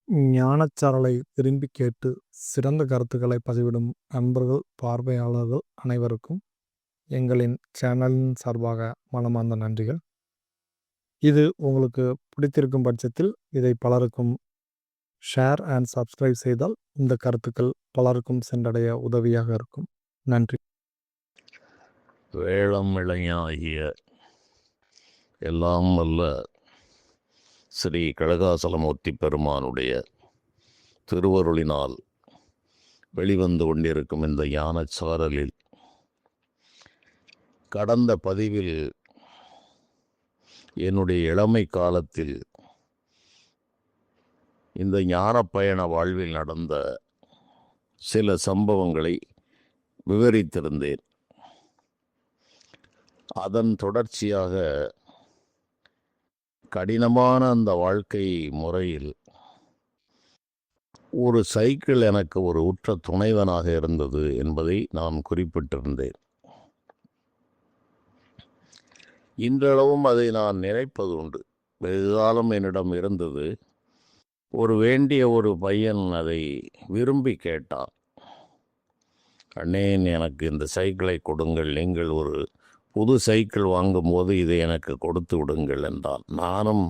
ஞானச்சாரலை விரும்பி கேட்டு சிறந்த கருத்துக்களை பதிவிடும் நண்பர்கள், பார்வையாளர்கள் அனைவருக்கும் எங்களின் சேனலின் சார்பாக மனமார்ந்த நன்றிகள். இது உங்களுக்கு பிடித்திருக்கும் பட்சத்தில் இதை பலருக்கும் ஷேர் அண்ட் சப்ஸ்கிரைப் செய்தால் இந்த கருத்துக்கள் பலருக்கும் சென்றடைய உதவியாக இருக்கும். நன்றி. வேளம் இளைஞாகிய எல்லாம் வல்ல ஸ்ரீ கனகாசலமூர்த்தி பெருமானுடைய திருவருளினால் வெளிவந்து கொண்டிருக்கும் இந்த ஞானச்சாரலில் கடந்த பதிவில் என்னுடைய இளமை காலத்தில் இந்த ஞான பயண வாழ்வில் நடந்த சில சம்பவங்களை விவரித்திருந்தேன். அதன் தொடர்ச்சியாக கடினமான அந்த வாழ்க்கை முறையில் ஒரு சைக்கிள் எனக்கு ஒரு உற்ற துணைவனாக இருந்தது என்பதை நான் குறிப்பிட்டிருந்தேன். இன்றளவும் அதை நான் நினைப்பது உண்டு. வெகுகாலம் என்னிடம் இருந்தது. ஒரு வேண்டிய ஒரு பையன் அதை விரும்பி கேட்டான். அண்ணே, எனக்கு இந்த சைக்கிளை கொடுங்கள், நீங்கள் ஒரு புது சைக்கிள் வாங்கும்போது இதை எனக்கு கொடுத்து விடுங்கள் என்றான். நானும்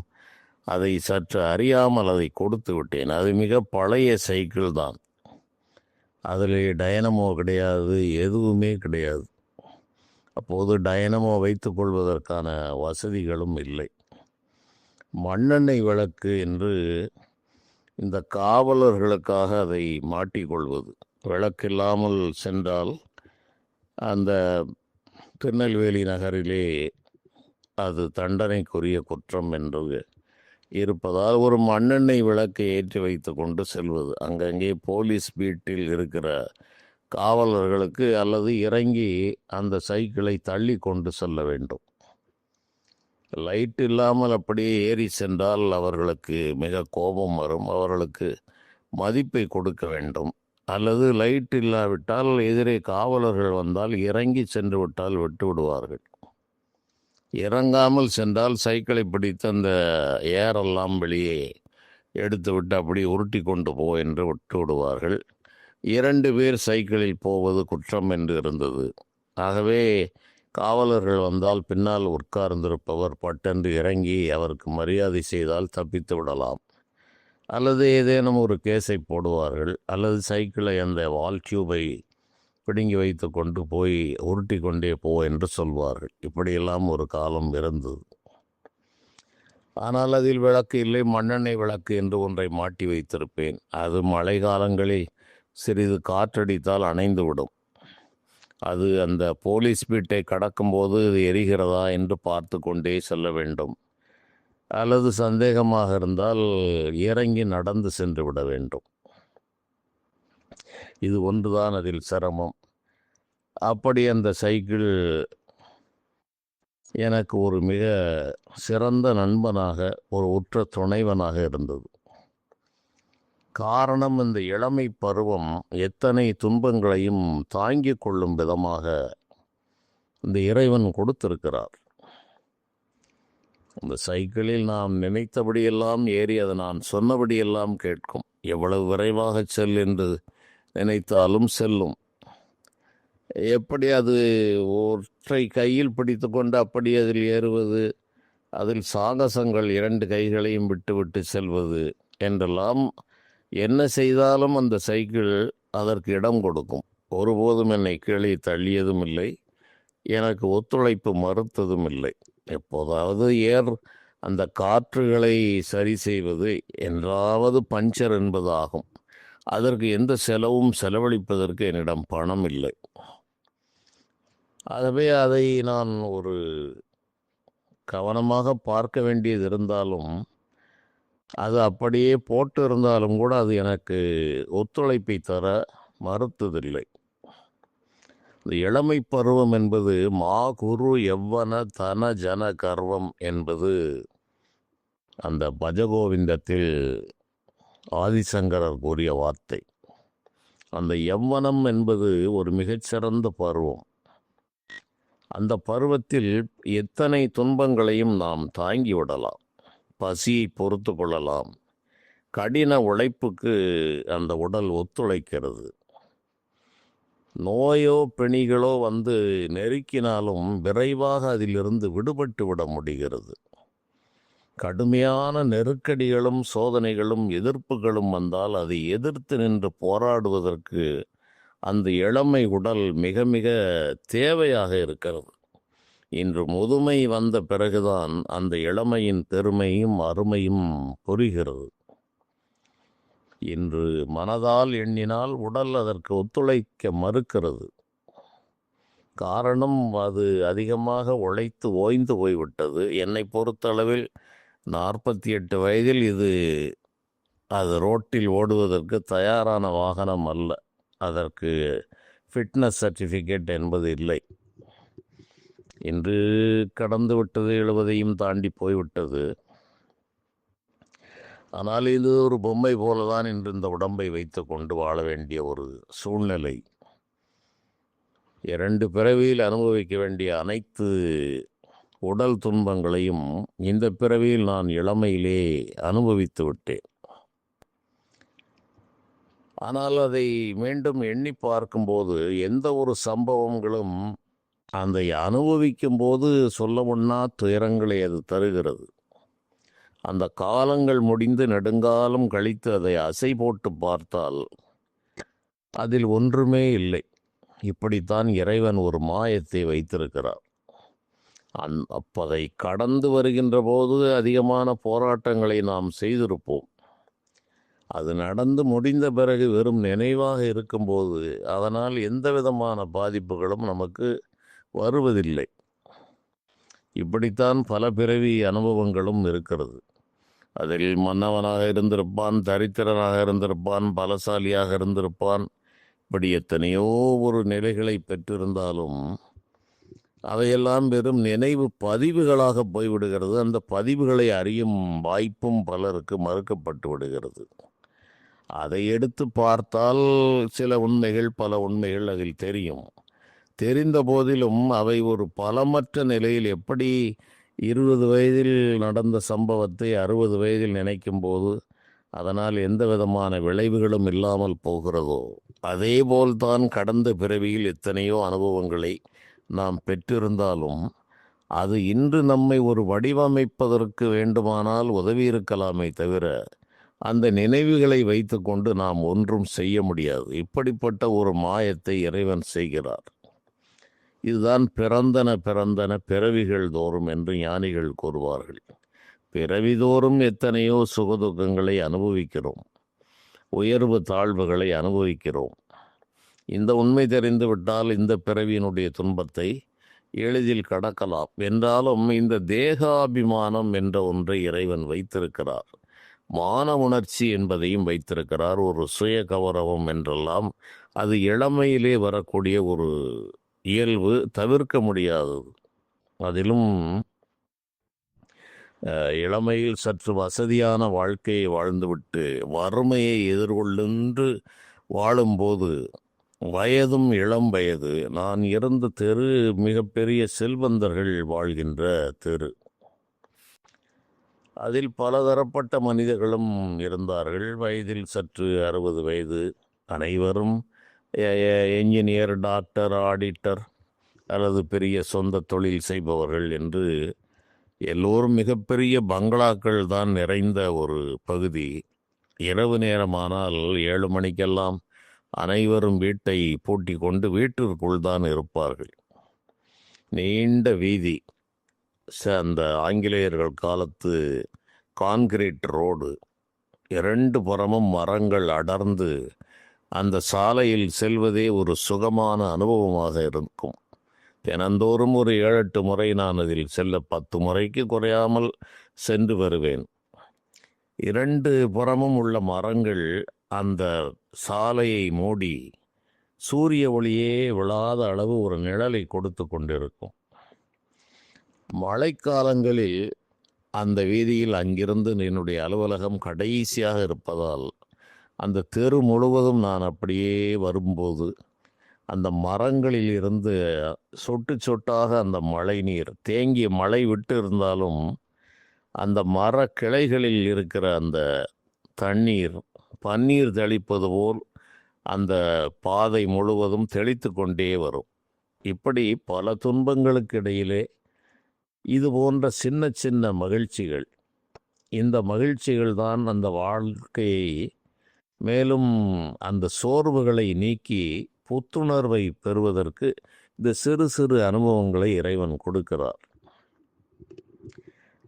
அதை சற்று அறியாமல் அதை கொடுத்து விட்டேன். அது மிக பழைய சைக்கிள் தான். அதில் டைனமோ கிடையாது, எதுவுமே கிடையாது. அப்போது டைனமோ வைத்து கொள்வதற்கான வசதிகளும் இல்லை. மண்ணெண்ணெய் விளக்கு என்று இந்த காவலர்களுக்காக அதை மாட்டிக்கொள்வது. விளக்கில்லாமல் சென்றால் அந்த திருநெல்வேலி நகரிலே அது தண்டனைக்குரிய குற்றம் என்று இருப்பதால் ஒரு மண்ணெண்ணெய் விளக்கை ஏற்றி வைத்து கொண்டு செல்வது. அங்கங்கே போலீஸ் பீட்டில் இருக்கிற காவலர்களுக்கு அல்லது இறங்கி அந்த சைக்கிளை தள்ளி கொண்டு செல்ல வேண்டும். லைட் இல்லாமல் அப்படியே ஏறி சென்றால் அவர்களுக்கு மிக கோபம் வரும். அவர்களுக்கு மதிப்பை கொடுக்க வேண்டும். அல்லது லைட் இல்லாவிட்டால் எதிரே காவலர்கள் வந்தால் இறங்கி சென்று விட்டால் விட்டு விடுவார்கள். இறங்காமல் சென்றால் சைக்கிளை பிடித்து அந்த ஏரெல்லாம் வெளியே எடுத்து விட்டு அப்படி உருட்டி கொண்டு போ என்று விட்டு விடுவார்கள். 2 பேர் சைக்கிளில் போவது குற்றம் என்று இருந்தது. ஆகவே காவலர்கள் வந்தால் பின்னால் உட்கார்ந்திருப்பவர் பட்டென்று இறங்கி அவருக்கு மரியாதை செய்தால் தப்பித்து விடலாம். அல்லது ஏதேனும் ஒரு கேஸை போடுவார்கள். அல்லது சைக்கிளை அந்த வால் டியூபை பிடுங்கி வைத்து கொண்டு போய் உருட்டி கொண்டே போ என்று சொல்வார்கள். இப்படியெல்லாம் ஒரு காலம் இருந்தது. ஆனால் அதில் விளக்கு இல்லை. மண்ணெண்ணெய் விளக்கு என்று ஒன்றை மாட்டி வைத்திருப்பேன். அது மழை காலங்களில் சிறிது காற்றடித்தால் அணைந்துவிடும். அது அந்த போலீஸ் வீட்டை கடக்கும்போது இது எரிகிறதா என்று பார்த்து கொண்டே செல்ல வேண்டும். அல்லது சந்தேகமாக இருந்தால் இறங்கி நடந்து சென்று விட வேண்டும். இது ஒன்றுதான் அதில் சிரமம். அப்படி அந்த சைக்கிள் எனக்கு ஒரு மிக சிறந்த நண்பனாக, ஒரு உற்ற துணைவனாக இருந்தது. காரணம், இந்த இளமை பருவம் எத்தனை துன்பங்களையும் தாங்கிக் கொள்ளும் விதமாக இந்த இறைவன் கொடுத்திருக்கிறார். அந்த சைக்கிளில் நாம் நினைத்தபடியெல்லாம் ஏறி அது நான் சொன்னபடியெல்லாம் கேட்கும். எவ்வளவு விரைவாக செல் என்று நினைத்தாலும் செல்லும். எப்படி அது ஒற்றை கையில் பிடித்து கொண்டு அப்படி அதில் ஏறுவது, அதில் சாகசங்கள் 2 கைகளையும் விட்டு விட்டு செல்வது என்றெல்லாம் என்ன செய்தாலும் அந்த சைக்கிள் அதற்கு இடம் கொடுக்கும். ஒருபோதும் என்னை கீழே தள்ளியதும் இல்லை, எனக்கு ஒத்துழைப்பு மறுத்ததும் இல்லை. எப்போதாவது அந்த காற்றுகளை சரி செய்வது என்றாவது பஞ்சர் என்பதாகும். அதற்கு எந்த செலவும் செலவழிப்பதற்கு என்னிடம் பணம் இல்லை. ஆகவே அதை நான் ஒரு கவனமாக பார்க்க வேண்டியது இருந்தாலும், அது அப்படியே போட்டு இருந்தாலும் கூட அது எனக்கு ஒத்துழைப்பை தர மறுத்ததில்லை. இந்த இளமை பருவம் என்பது மா குரு எவ்வன தன ஜன கர்வம் என்பது அந்த பஜகோவிந்தத்தில் ஆதிசங்கரர் கூறிய வார்த்தை. அந்த யவ்வனம் என்பது ஒரு மிகச்சிறந்த பருவம். அந்த பருவத்தில் எத்தனை துன்பங்களையும் நாம் தாங்கி விடலாம். பசியை பொறுத்து கொள்ளலாம், கடின உழைப்புக்கு அந்த உடல் ஒத்துழைக்கிறது. நோயோ பிணிகளோ வந்து நெருக்கினாலும் விரைவாக அதிலிருந்து விடுபட்டு விட முடிகிறது. கடுமையான நெருக்கடிகளும் சோதனைகளும் எதிர்ப்புகளும் வந்தால் அதை எதிர்த்து நின்று போராடுவதற்கு அந்த இளமை உடல் மிக மிக தேவையாக இருக்கிறது. இன்று முதுமை வந்த பிறகுதான் அந்த இளமையின் பெருமையும் அருமையும் புரிகிறது. இன்று மனதால் எண்ணினால் உடல் அதற்கு ஒத்துழைக்க மறுக்கிறது. காரணம், அது அதிகமாக உழைத்து ஓய்ந்து போய்விட்டது. என்னை பொறுத்தளவில் 48 வயதில் அது ரோட்டில் ஓடுவதற்கு தயாரான வாகனம் அல்ல. அதற்கு ஃபிட்னஸ் சர்டிஃபிகேட் என்பது இல்லை. இன்று கடந்து விட்டது, 70ஐயும் தாண்டி போய்விட்டது. ஆனால் இது ஒரு பொம்மை போலதான் இன்று இந்த உடம்பை வைத்து கொண்டு வாழ வேண்டிய ஒரு சூழ்நிலை. 2 பிறவியில் அனுபவிக்க வேண்டிய அனைத்து உடல் துன்பங்களையும் இந்த பிறவியில் நான் இளமையிலே அனுபவித்து விட்டேன். ஆனால் அதை மீண்டும் எண்ணி பார்க்கும்போது எந்த ஒரு சம்பவங்களும் அதை அனுபவிக்கும் போது சொல்ல முடியா துயரங்களை அது தருகிறது. அந்த காலங்கள் முடிந்து நெடுங்காலம் கழித்து அதை அசை போட்டு பார்த்தால் அதில் ஒன்றுமே இல்லை. இப்படித்தான் இறைவன் ஒரு மாயத்தை வைத்திருக்கிறார். அப்பதை கடந்து வருகின்ற போது அதிகமான போராட்டங்களை நாம் செய்திருப்போம். அது நடந்து முடிந்த பிறகு வெறும் நினைவாக இருக்கும்போது அதனால் எந்த விதமான பாதிப்புகளும் நமக்கு வருவதில்லை. இப்படித்தான் பல பிறவி அனுபவங்களும் இருக்கிறது. அதில் மன்னவனாக இருந்திருப்பான், தரித்திரனாக இருந்திருப்பான், பலசாலியாக இருந்திருப்பான். இப்படி எத்தனையோ ஒரு நிலைகளை பெற்றிருந்தாலும் அவையெல்லாம் வெறும் நினைவு பதிவுகளாக போய்விடுகிறது. அந்த பதிவுகளை அறியும் வாய்ப்பும் பலருக்கு மறுக்கப்பட்டு விடுகிறது. அதை எடுத்து பார்த்தால் சில உண்மைகள், பல உண்மைகள் அதில் தெரியும். தெரிந்த போதிலும் அவை ஒரு பலமற்ற நிலையில், எப்படி 20 வயதில் நடந்த சம்பவத்தை 60 வயதில் நினைக்கும் போது அதனால் எந்த விதமான விளைவுகளும் இல்லாமல் போகிறதோ, அதேபோல்தான் கடந்த பிறவியில் எத்தனையோ அனுபவங்களை நாம் பெற்றிருந்தாலும் அது இன்று நம்மை ஒரு வடிவமைப்பதற்கு வேண்டுமானால் உதவி இருக்கலாமே தவிர அந்த நினைவுகளை வைத்துக்கொண்டு நாம் ஒன்றும் செய்ய முடியாது. இப்படிப்பட்ட ஒரு மாயத்தை இறைவன் செய்கிறார். இதுதான் பிறந்தன பிறவிகள் தோறும் என்று ஞானிகள் கூறுவார்கள். பிறவிதோறும் எத்தனையோ சுகதுக்கங்களை அனுபவிக்கிறோம், உயர்வு தாழ்வுகளை அனுபவிக்கிறோம். இந்த உண்மை தெரிந்துவிட்டால் இந்த பிறவியினுடைய துன்பத்தை எளிதில் கடக்கலாம். என்றாலும் இந்த தேகாபிமானம் என்ற ஒன்றை இறைவன் வைத்திருக்கிறார். மான உணர்ச்சி என்பதையும் வைத்திருக்கிறார். ஒரு சுய கௌரவம் என்றெல்லாம் அது இளமையிலே வரக்கூடிய ஒரு இயல்பு, தவிர்க்க முடியாதது. அதிலும் இளமையில் சற்று வசதியான வாழ்க்கையை வாழ்ந்துவிட்டு வறுமையை எதிர்கொண்டு வாழும்போது, வயதும் இளம் வயது, நான் இருந்த தெரு மிகப்பெரிய செல்வந்தர்கள் வாழ்கின்ற தெரு. அதில் பலதரப்பட்ட மனிதர்களும் இருந்தார்கள். வயதில் சற்று 60 வயது, அனைவரும் என்ஜினியர், டாக்டர், ஆடிட்டர் அல்லது பெரிய சொந்த தொழில் செய்பவர்கள் என்று எல்லோரும் மிகப்பெரிய பங்களாக்கள் தான் நிறைந்த ஒரு பகுதி. இரவு நேரமானால் 7 மணிக்கெல்லாம் அனைவரும் வீட்டை பூட்டி கொண்டு வீட்டிற்குள் தான் இருப்பார்கள். நீண்ட வீதி, அந்த ஆங்கிலேயர்கள் காலத்து கான்கிரீட் ரோடு, 2 புறமும் மரங்கள் அடர்ந்து அந்த சாலையில் செல்வதே ஒரு சுகமான அனுபவமாக இருக்கும். தினந்தோறும் ஒரு 7-8 முறை நான் அதில் செல்ல 10 முறைக்கு குறையாமல் சென்று வருவேன். 2 புறமும் உள்ள மரங்கள் அந்த சாலையை மூடி சூரிய ஒளியே விழாத அளவு ஒரு நிழலை கொடுத்து கொண்டிருக்கும். மழைக்காலங்களில் அந்த வீதியில் அங்கிருந்து என்னுடைய அலுவலகம் கடைசியாக இருப்பதால் அந்த தெரு முழுவதும் நான் அப்படியே வரும்போது அந்த மரங்களில் இருந்து சொட்டு சொட்டாக அந்த மழை நீர் தேங்கிய, மழை விட்டு இருந்தாலும் அந்த மர கிளைகளில் இருக்கிற அந்த தண்ணீர் பன்னீர் தெளிப்பது போல் அந்த பாதை முழுவதும் தெளித்து கொண்டே வரும். இப்படி பல துன்பங்களுக்கு இடையிலே இது போன்ற சின்ன சின்ன மகிழ்ச்சிகள், இந்த மகிழ்ச்சிகள் தான் அந்த வாழ்க்கையை மேலும் அந்த சோர்வுகளை நீக்கி புத்துணர்வை பெறுவதற்கு இந்த சிறு சிறு அனுபவங்களை இறைவன் கொடுக்கிறார்.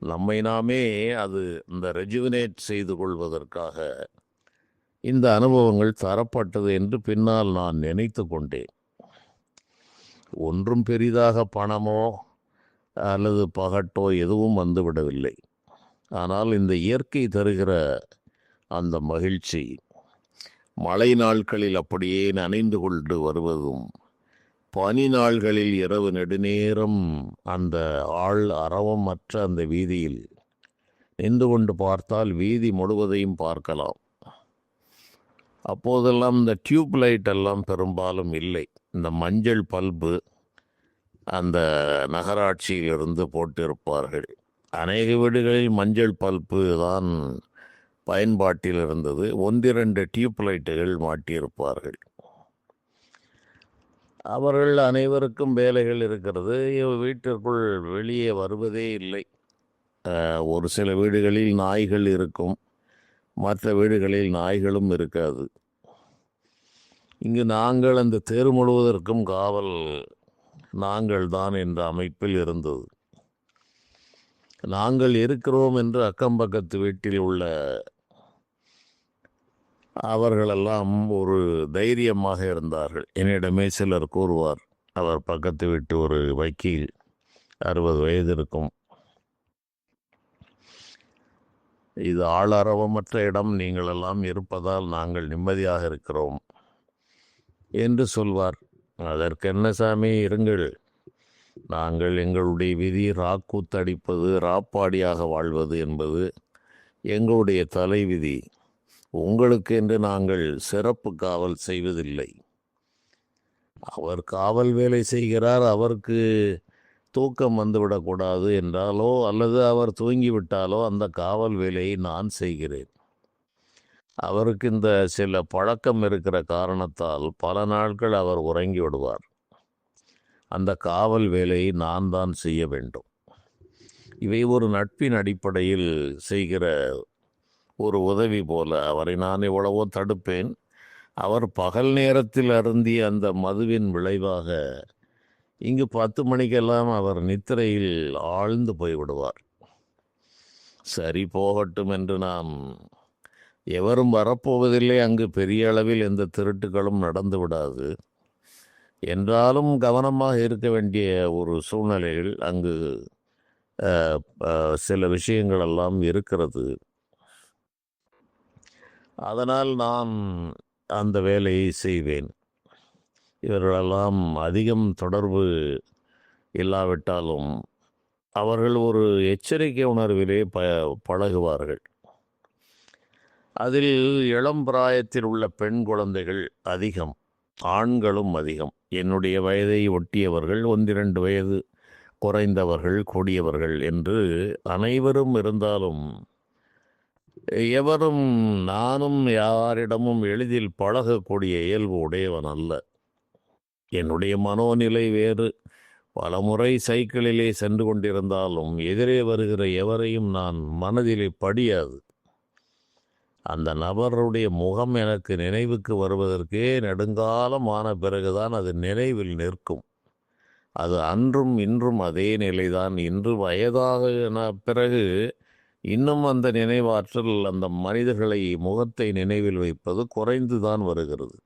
நம்மை நாமே அது இந்த ரெஜுவினேட் செய்து கொள்வதற்காக இந்த அனுபவங்கள் தரப்பட்டது என்று பின்னால் நான் நினைத்து கொண்டேன். ஒன்றும் பெரிதாக பணமோ அல்லது பகட்டோ எதுவும் வந்துவிடவில்லை. ஆனால் இந்த இயற்கை தருகிற அந்த மகிழ்ச்சி, மழை நாட்களில் அப்படியே நனைந்து கொண்டு வருவதும், பனி நாள்களில் இரவு நெடுநேரம் அந்த அரவமற்ற அந்த வீதியில் நின்று கொண்டு பார்த்தால் வீதி முழுவதையும் பார்க்கலாம். அப்போதெல்லாம் இந்த டியூப் லைட் எல்லாம் பெரும்பாலும் இல்லை. இந்த மஞ்சள் பல்பு அந்த நகராட்சியிலிருந்து போட்டிருப்பார்கள். அநேக வீடுகளில் மஞ்சள் பல்பு தான் பயன்பாட்டில் இருந்தது. 1-2 டியூப் லைட்டுகள் மாட்டியிருப்பார்கள். அவர்கள் அனைவருக்கும் வேலைகள் இருக்கிறது. வீட்டிற்குள் வெளியே வருவதே இல்லை. ஒரு சில வீடுகளில் நாய்கள் இருக்கும், மற்ற வீடுகளில் நாய்களும் இருக்காது. இங்கு நாங்கள் அந்த தெரு முழுவதற்கும் காவல் நாங்கள் தான் என்ற அமைப்பில் இருந்தது. நாங்கள் இருக்கிறோம் என்று அக்கம்பக்கத்து வீட்டில் உள்ள அவர்களெல்லாம் ஒரு தைரியமாக இருந்தார்கள். என்னிடமே சிலர் கூறுவார், அவர் பக்கத்து வீட்டு ஒரு வக்கீல், 60 வயது இருக்கும், இது ஆளரவமற்ற இடம், நீங்கள் எல்லாம் இருப்பதால் நாங்கள் நிம்மதியாக இருக்கிறோம் என்று சொல்வார். அதற்கென்ன சாமி, இருங்கள், நாங்கள் எங்களுடைய விதி ராக்கூத்தடிப்பது, ராப்பாடியாக வாழ்வது என்பது எங்களுடைய தலைவிதி. உங்களுக்கு என்று நாங்கள் சிறப்பு காவல் செய்வதில்லை. அவர் காவல் வேலை செய்கிறார், அவருக்கு தூக்கம் வந்துவிடக்கூடாது என்றாலோ அல்லது அவர் தூங்கிவிட்டாலோ அந்த காவல் வேலையை நான் செய்கிறேன். அவருக்கு இந்த சில பழக்கம் இருக்கிற காரணத்தால் பல நாட்கள் அவர் உறங்கி விடுவார். அந்த காவல் வேலையை நான் தான் செய்ய வேண்டும். இவை ஒரு நட்பின் அடிப்படையில் செய்கிற ஒரு உதவி போல. அவரை நான் எவ்வளவோ தடுப்பேன். அவர் பகல் நேரத்தில் அருந்திய அந்த மதுவின் விளைவாக இங்கு 10 மணிக்கெல்லாம் அவர் நித்திரையில் ஆழ்ந்து போய்விடுவார். சரி, போகட்டும் என்று நாம், எவரும் வரப்போவதில்லை, அங்கு பெரிய அளவில் எந்த திருட்டுகளும் நடந்து விடாது என்றாலும் கவனமாக இருக்க வேண்டிய ஒரு சூழ்நிலையில் அங்கு சில விஷயங்கள் எல்லாம் இருக்கிறது. அதனால் நான் அந்த வேலையை செய்வேன். இவர்களெல்லாம் அதிகம் தொடர்பு இல்லாவிட்டாலும் அவர்கள் ஒரு எச்சரிக்கை உணர்விலே பழகுவார்கள். அதில் இளம் பிராயத்தில் உள்ள பெண் குழந்தைகள் அதிகம், ஆண்களும் அதிகம். என்னுடைய வயதை ஒட்டியவர்கள், 1-2 வயது குறைந்தவர்கள், கூடியவர்கள் என்று அனைவரும் இருந்தாலும் எவரும், நானும் யாரிடமும் எளிதில் பழகக்கூடிய இயல்பு உடையவன் அல்ல. என்னுடைய மனோநிலை வேறு. பலமுறை சைக்கிளிலே சென்று கொண்டிருந்தாலும் எதிரே வருகிற எவரையும் நான் மனதிலே படியாது. அந்த நபருடைய முகம் எனக்கு நினைவுக்கு வருவதற்கே நெடுங்காலம் ஆன பிறகுதான் அது நினைவில் நிற்கும். அது அன்றும் இன்றும் அதே நிலைதான். இன்று வயதான பிறகு இன்னும் அந்த நினைவாற்றல், அந்த மனிதர்களை, முகத்தை நினைவில் வைப்பது குறைந்துதான் வருகிறது.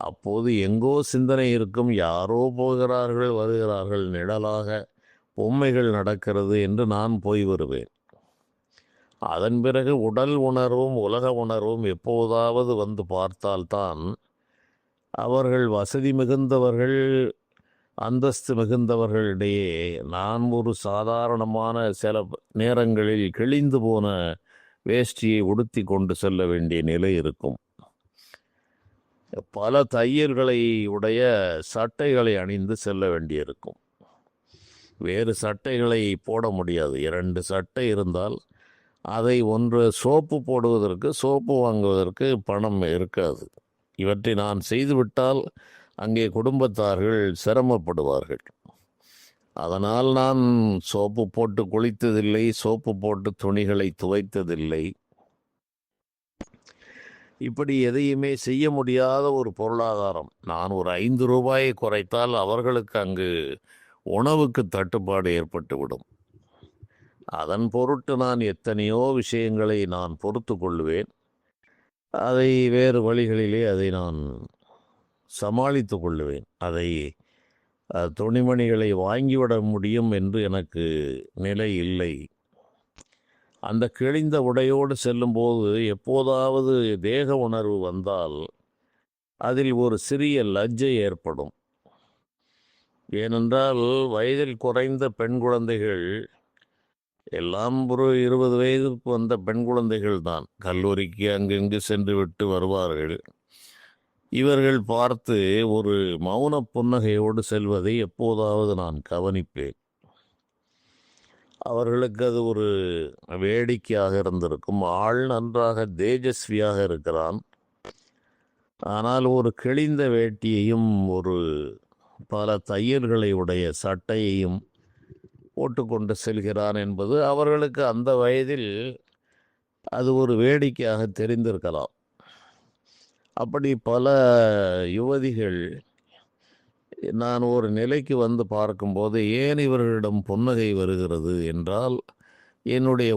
அப்போது எங்கோ சிந்தனை இருக்கும், யாரோ போகிறார்கள் வருகிறார்கள், நிழலாக பொம்மைகள் நடக்கிறது என்று நான் போய் வருவேன். அதன் பிறகு உடல் உணர்வும் உலக உணர்வும் எப்போதாவது வந்து பார்த்தால்தான் அவர்கள் வசதி மிகுந்தவர்கள், அந்தஸ்து மிகுந்தவர்களிடையே நான் ஒரு சாதாரணமான, சில நேரங்களில் கிழிந்து போன வேஷ்டியை உடுத்தி கொண்டு செல்ல வேண்டிய நிலை இருக்கும். பல தையல்களை உடைய சட்டைகளை அணிந்து செல்ல வேண்டியிருக்கும். வேறு சட்டைகளை போட முடியாது. 2 சட்டை இருந்தால் அதை ஒன்று சோப்பு போடுவதற்கு, சோப்பு வாங்குவதற்கு பணம் இருக்காது. இவற்றை நான் செய்துவிட்டால் அங்கே குடும்பத்தார்கள் சிரமப்படுவார்கள். அதனால் நான் சோப்பு போட்டு குளித்ததில்லை, சோப்பு போட்டு துணிகளை துவைத்ததில்லை. இப்படி எதையுமே செய்ய முடியாத ஒரு பொருளாதாரம். நான் ஒரு 5 ரூபாயை குறைத்தால் அவர்களுக்கு அங்கு உணவுக்கு தட்டுப்பாடு ஏற்பட்டுவிடும். அதன் பொருட்டு நான் எத்தனையோ விஷயங்களை நான் பொறுத்து கொள்வேன். அதை வேறு வழிகளிலே அதை நான் சமாளித்து கொள்ளுவேன். அதை துணிமணிகளை வாங்கிவிட முடியும் என்று எனக்கு நிலை இல்லை. அந்த கிழிந்த உடையோடு செல்லும்போது எப்போதாவது தேக உணர்வு வந்தால் அதில் ஒரு சிறிய லஜ்ஜை ஏற்படும். ஏனென்றால் வயதில் குறைந்த பெண் குழந்தைகள் எல்லாம் ஒரு 20 வயதுக்கு வந்த பெண் குழந்தைகள் தான் கல்லூரிக்கு அங்கெங்கு சென்று விட்டு வருவார்கள். இவர்கள் பார்த்து ஒரு மௌன புன்னகையோடு செல்வதை எப்போதாவது நான் கவனிப்பேன். அவர்களுக்கு அது ஒரு வேடிக்கையாக இருந்திருக்கும். ஆள் நன்றாக தேஜஸ்வியாக இருக்கிறான், ஆனால் ஒரு கிழிந்த வேட்டியையும் ஒரு பல தையல்களை உடைய சட்டையையும் போட்டுக்கொண்டு செல்கிறான் என்பது அவர்களுக்கு அந்த வயதில் அது ஒரு வேடிக்கையாக தெரிந்திருக்கலாம். அப்படி பல யுவதிகள் நான் ஒரு நிலைக்கு வந்து பார்க்கும்போது ஏன் இவர்களிடம் புன்னகை வருகிறது என்றால் என்னுடைய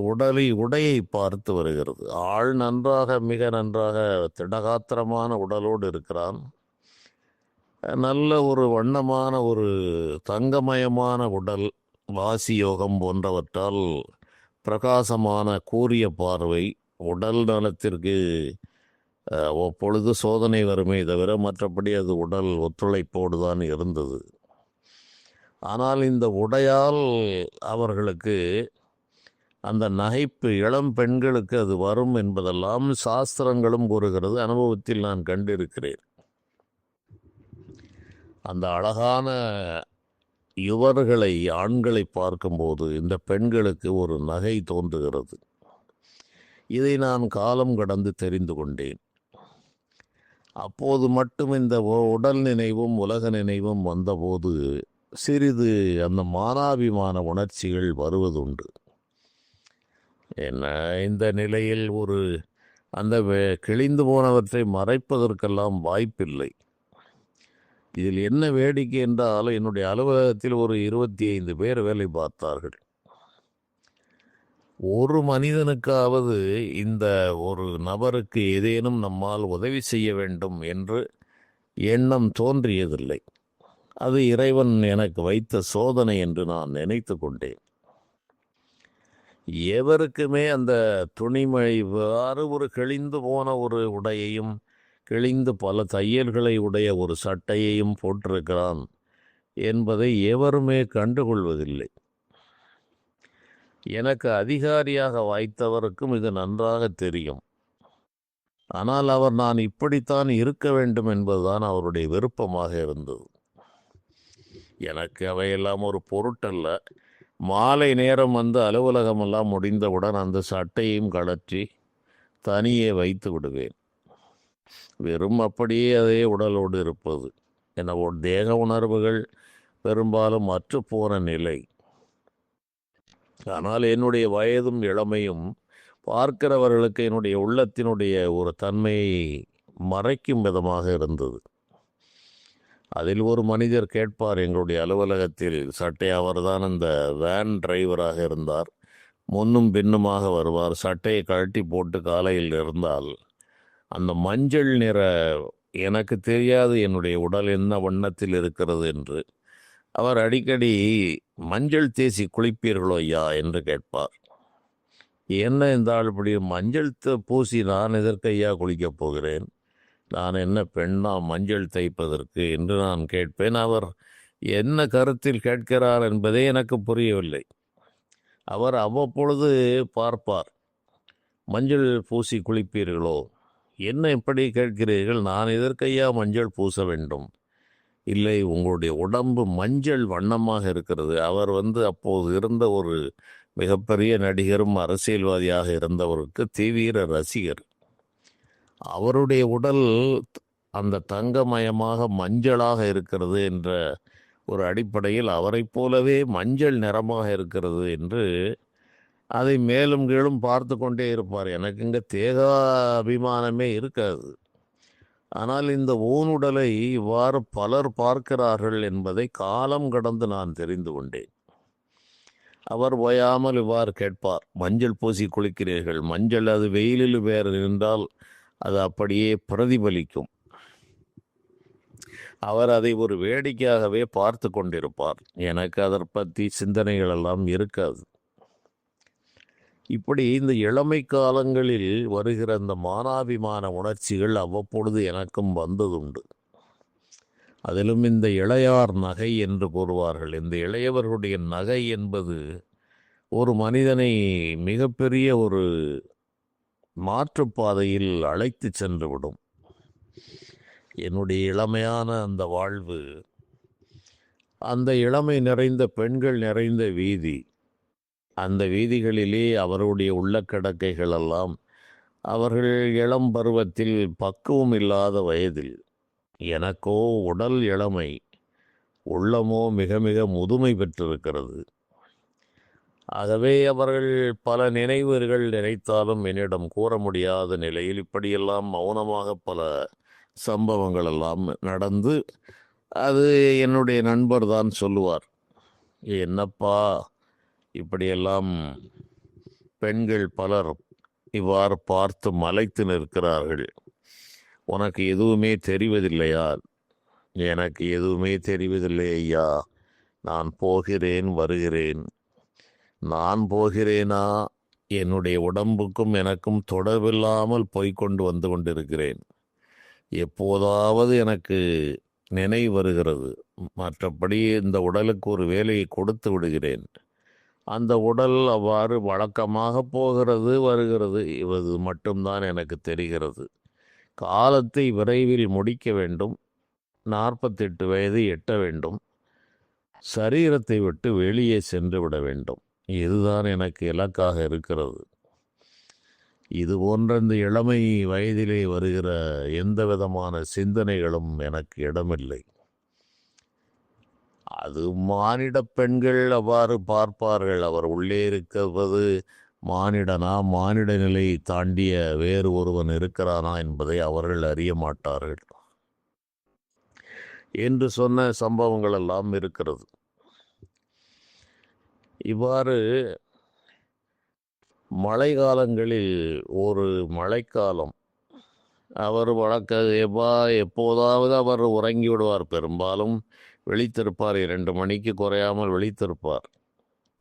உடையை பார்த்து வருகிறது. ஆள் நன்றாக மிக நன்றாக திடகாத்திரமான உடலோடு இருக்கிறான். நல்ல ஒரு வண்ணமான ஒரு தங்கமயமான உடல், வாசி யோகம் போன்றவற்றால் பிரகாசமான கூரிய பார்வை. உடல் நலத்திற்கு அப்பொழுது சோதனை வருமே தவிர மற்றபடி அது உடல் ஒத்துழைப்போடு தான் இருந்தது. ஆனால் இந்த உடையால் அவர்களுக்கு அந்த நகைப்பு, இளம் பெண்களுக்கு அது வரும் என்பதெல்லாம் சாஸ்திரங்களும் கூறுகிறது, அனுபவத்தில் நான் கண்டிருக்கிறேன். அந்த அழகான யுவர்களை, ஆண்களை பார்க்கும்போது இந்த பெண்களுக்கு ஒரு நகை தோன்றுகிறது. இதை நான் காலம் கடந்து தெரிந்து கொண்டேன். அப்போது மட்டும் இந்த உடல் நினைவும் உலக நினைவும் வந்தபோது சிறிது அந்த மானாபிமான உணர்ச்சிகள் வருவதுண்டு. என்ன இந்த நிலையில் ஒரு அந்த கிழிந்து போனவற்றை மறைப்பதற்கெல்லாம் வாய்ப்பில்லை. இதில் என்ன வேடிக்கை என்றால் என்னுடைய அலுவலகத்தில் ஒரு 25 பேர் வேலை பார்த்தார்கள். ஒரு மனிதனுக்காவது இந்த ஒரு நபருக்கு ஏதேனும் நம்மால் உதவி செய்ய வேண்டும் என்று எண்ணம் தோன்றியதில்லை. அது இறைவன் எனக்கு வைத்த சோதனை என்று நான் நினைத்து கொண்டேன். எவருக்குமே அந்த துணிமணி ஒரு கிழிந்து போன ஒரு உடையையும் கிழிந்து பல தையல்களை உடைய ஒரு சட்டையையும் போட்டிருக்கிறான் என்பதை எவருமே கண்டுகொள்வதில்லை. எனக்கு அதிகாரியாக வாய்த்தவருக்கும் இது நன்றாக தெரியும். ஆனால் அவர் நான் இப்படித்தான் இருக்க வேண்டும் என்பதுதான் அவருடைய விருப்பமாக இருந்தது. எனக்கு அவையெல்லாம் ஒரு பொருட்டல்ல. மாலை நேரம் வந்து அலுவலகமெல்லாம் முடிந்தவுடன் அந்த சட்டையும் கழற்றி தனியே வைத்து விடுவேன். வெறும் அப்படியே அதே உடலோடு இருப்பது. என தேக உணர்வுகள் பெரும்பாலும் அற்றுப்போன நிலை. ஆனால் என்னுடைய வயதும் இளமையும் பார்க்கிறவர்களுக்கு என்னுடைய உள்ளத்தினுடைய ஒரு தன்மையை மறைக்கும் விதமாக இருந்தது. அதில் ஒரு மனிதர் கேட்பார், எங்களுடைய அலுவலகத்தில் சட்டை, அவர்தான் அந்த வேன் டிரைவராக இருந்தார், முன்னும் பின்னுமாக வருவார். சட்டையை கழட்டி போட்டு காலையில் இருந்தால் அந்த மஞ்சள் நிற, எனக்கு தெரியாது என்னுடைய உடல் என்ன வண்ணத்தில் இருக்கிறது என்று, அவர் அடிக்கடி மஞ்சள் தேசி குளிப்பீர்களோ ஐயா என்று கேட்பார். என்ன இந்த ஆள் இப்படி மஞ்சள் பூசி நான் எதற்கு ஐயா குளிக்கப் போகிறேன், நான் என்ன பெண்ணா மஞ்சள் தைப்பதற்கு என்று நான் கேட்பேன். அவர் என்ன கருத்தில் கேட்கிறார் என்பதே எனக்கு புரியவில்லை. அவர் அவ்வப்பொழுது பார்ப்பார், மஞ்சள் பூசி குளிப்பீர்களோ, என்ன இப்படி கேட்கிறீர்கள், நான் எதற்கையா மஞ்சள் பூச வேண்டும், இல்லை உங்களுடைய உடம்பு மஞ்சள் வண்ணமாக இருக்கிறது. அவர் அப்போது இருந்த ஒரு மிகப்பெரிய நடிகரும் அரசியல்வாதியாக இருந்தவருக்கு தீவிர ரசிகர். அவருடைய உடல் அந்த தங்கமயமாக மஞ்சளாக இருக்கிறது என்ற ஒரு அடிப்படையில் அவரைப் போலவே மஞ்சள் நிறமாக இருக்கிறது என்று அதை மேலும் கீழும் பார்த்து கொண்டே இருப்பார். எனக்கு இங்கே தேகாபிமானமே இருக்காது. ஆனால் இந்த ஊனுடலை இவ்வாறு பலர் பார்க்கிறார்கள் என்பதை காலம் கடந்து நான் தெரிந்து கொண்டேன். அவர் ஓயாமல் இவ்வாறு கேட்பார், மஞ்சள் பூசி குளிக்கிறீர்கள், மஞ்சள் அது வெயிலில் வேறு நின்றால் அது அப்படியே பிரதிபலிக்கும். அவர் அதை ஒரு வேடிக்கையாகவே பார்த்து கொண்டிருப்பார். எனக்கு அதை பற்றி சிந்தனைகள் எல்லாம் இருக்காது. இப்படி இந்த இளமை காலங்களில் வருகிற இந்த மானாபிமான உணர்ச்சிகள் அவ்வப்பொழுது எனக்கும் வந்ததுண்டு. அதிலும் இந்த இளையார் நகை என்று கூறுவார்கள். இந்த இளையவர்களுடைய நகை என்பது ஒரு மனிதனை மிகப்பெரிய ஒரு மாற்றுப்பாதையில் அழைத்து சென்றுவிடும். என்னுடைய இளமையான அந்த வாழ்வு, அந்த இளமை நிறைந்த பெண்கள் நிறைந்த வீதி, அந்த வீதிகளிலே அவருடைய உள்ளக்கடக்கைகள் எல்லாம் அவர்கள் இளம் பருவத்தில் பக்குவம் இல்லாத வயதில். எனக்கோ உடல் இளமை, உள்ளமோ மிக மிக முதுமை பெற்றிருக்கிறது. ஆகவே அவர்கள் பல நினைவுகள் நினைத்தாலும் என்னிடம் கூற முடியாத நிலையில் இப்படியெல்லாம் மௌனமாக பல சம்பவங்கள் எல்லாம் நடந்து, அது என்னுடைய நண்பர் தான் சொல்லுவார், என்னப்பா இப்படியெல்லாம் பெண்கள் பலர் இவ்வாறு பார்த்து மலைத்து நிற்கிறார்கள், உனக்கு எதுவுமே தெரிவதில்லையா? எனக்கு எதுவுமே தெரிவதில்லை ஐயா, நான் போகிறேன் வருகிறேன். நான் போகிறேனா? என்னுடைய உடம்புக்கும் எனக்கும் தொடர்பில்லாமல் போய்கொண்டு வந்து கொண்டிருக்கிறேன். எப்போதாவது எனக்கு நினைவு வருகிறது, மற்றபடி இந்த உடலுக்கு ஒரு வேலையை கொடுத்து விடுகிறேன். அந்த உடல் அவ்வாறு வழக்கமாக போகிறது வருகிறது, இது மட்டும்தான் எனக்கு தெரிகிறது. காலத்தை விரைவில் முடிக்க வேண்டும், 48 வயது எட்ட வேண்டும், சரீரத்தை விட்டு வெளியே சென்று விட வேண்டும். இதுதான் எனக்கு இலக்காக இருக்கிறது. இது போன்ற இந்த இளமை வயதிலே வருகிற எந்த விதமான சிந்தனைகளும் எனக்கு இடமில்லை. அது மானிட பெண்கள் அவ்வாறு பார்ப்பார்கள். அவர் உள்ளே இருக்கிறது மானிடனா, மானிட நிலையை தாண்டிய வேறு ஒருவன் இருக்கிறானா என்பதை அவர்கள் அறிய மாட்டார்கள் என்று சொன்ன சம்பவங்கள் எல்லாம் இருக்கிறது. இவ்வாறு மழை காலங்களில் ஒரு மழைக்காலம், அவர் எப்போதாவது அவர் உறங்கி விடுவார். பெரும்பாலும் விழித்திருப்பார், 2 மணிக்கு குறையாமல் விழித்திருப்பார்.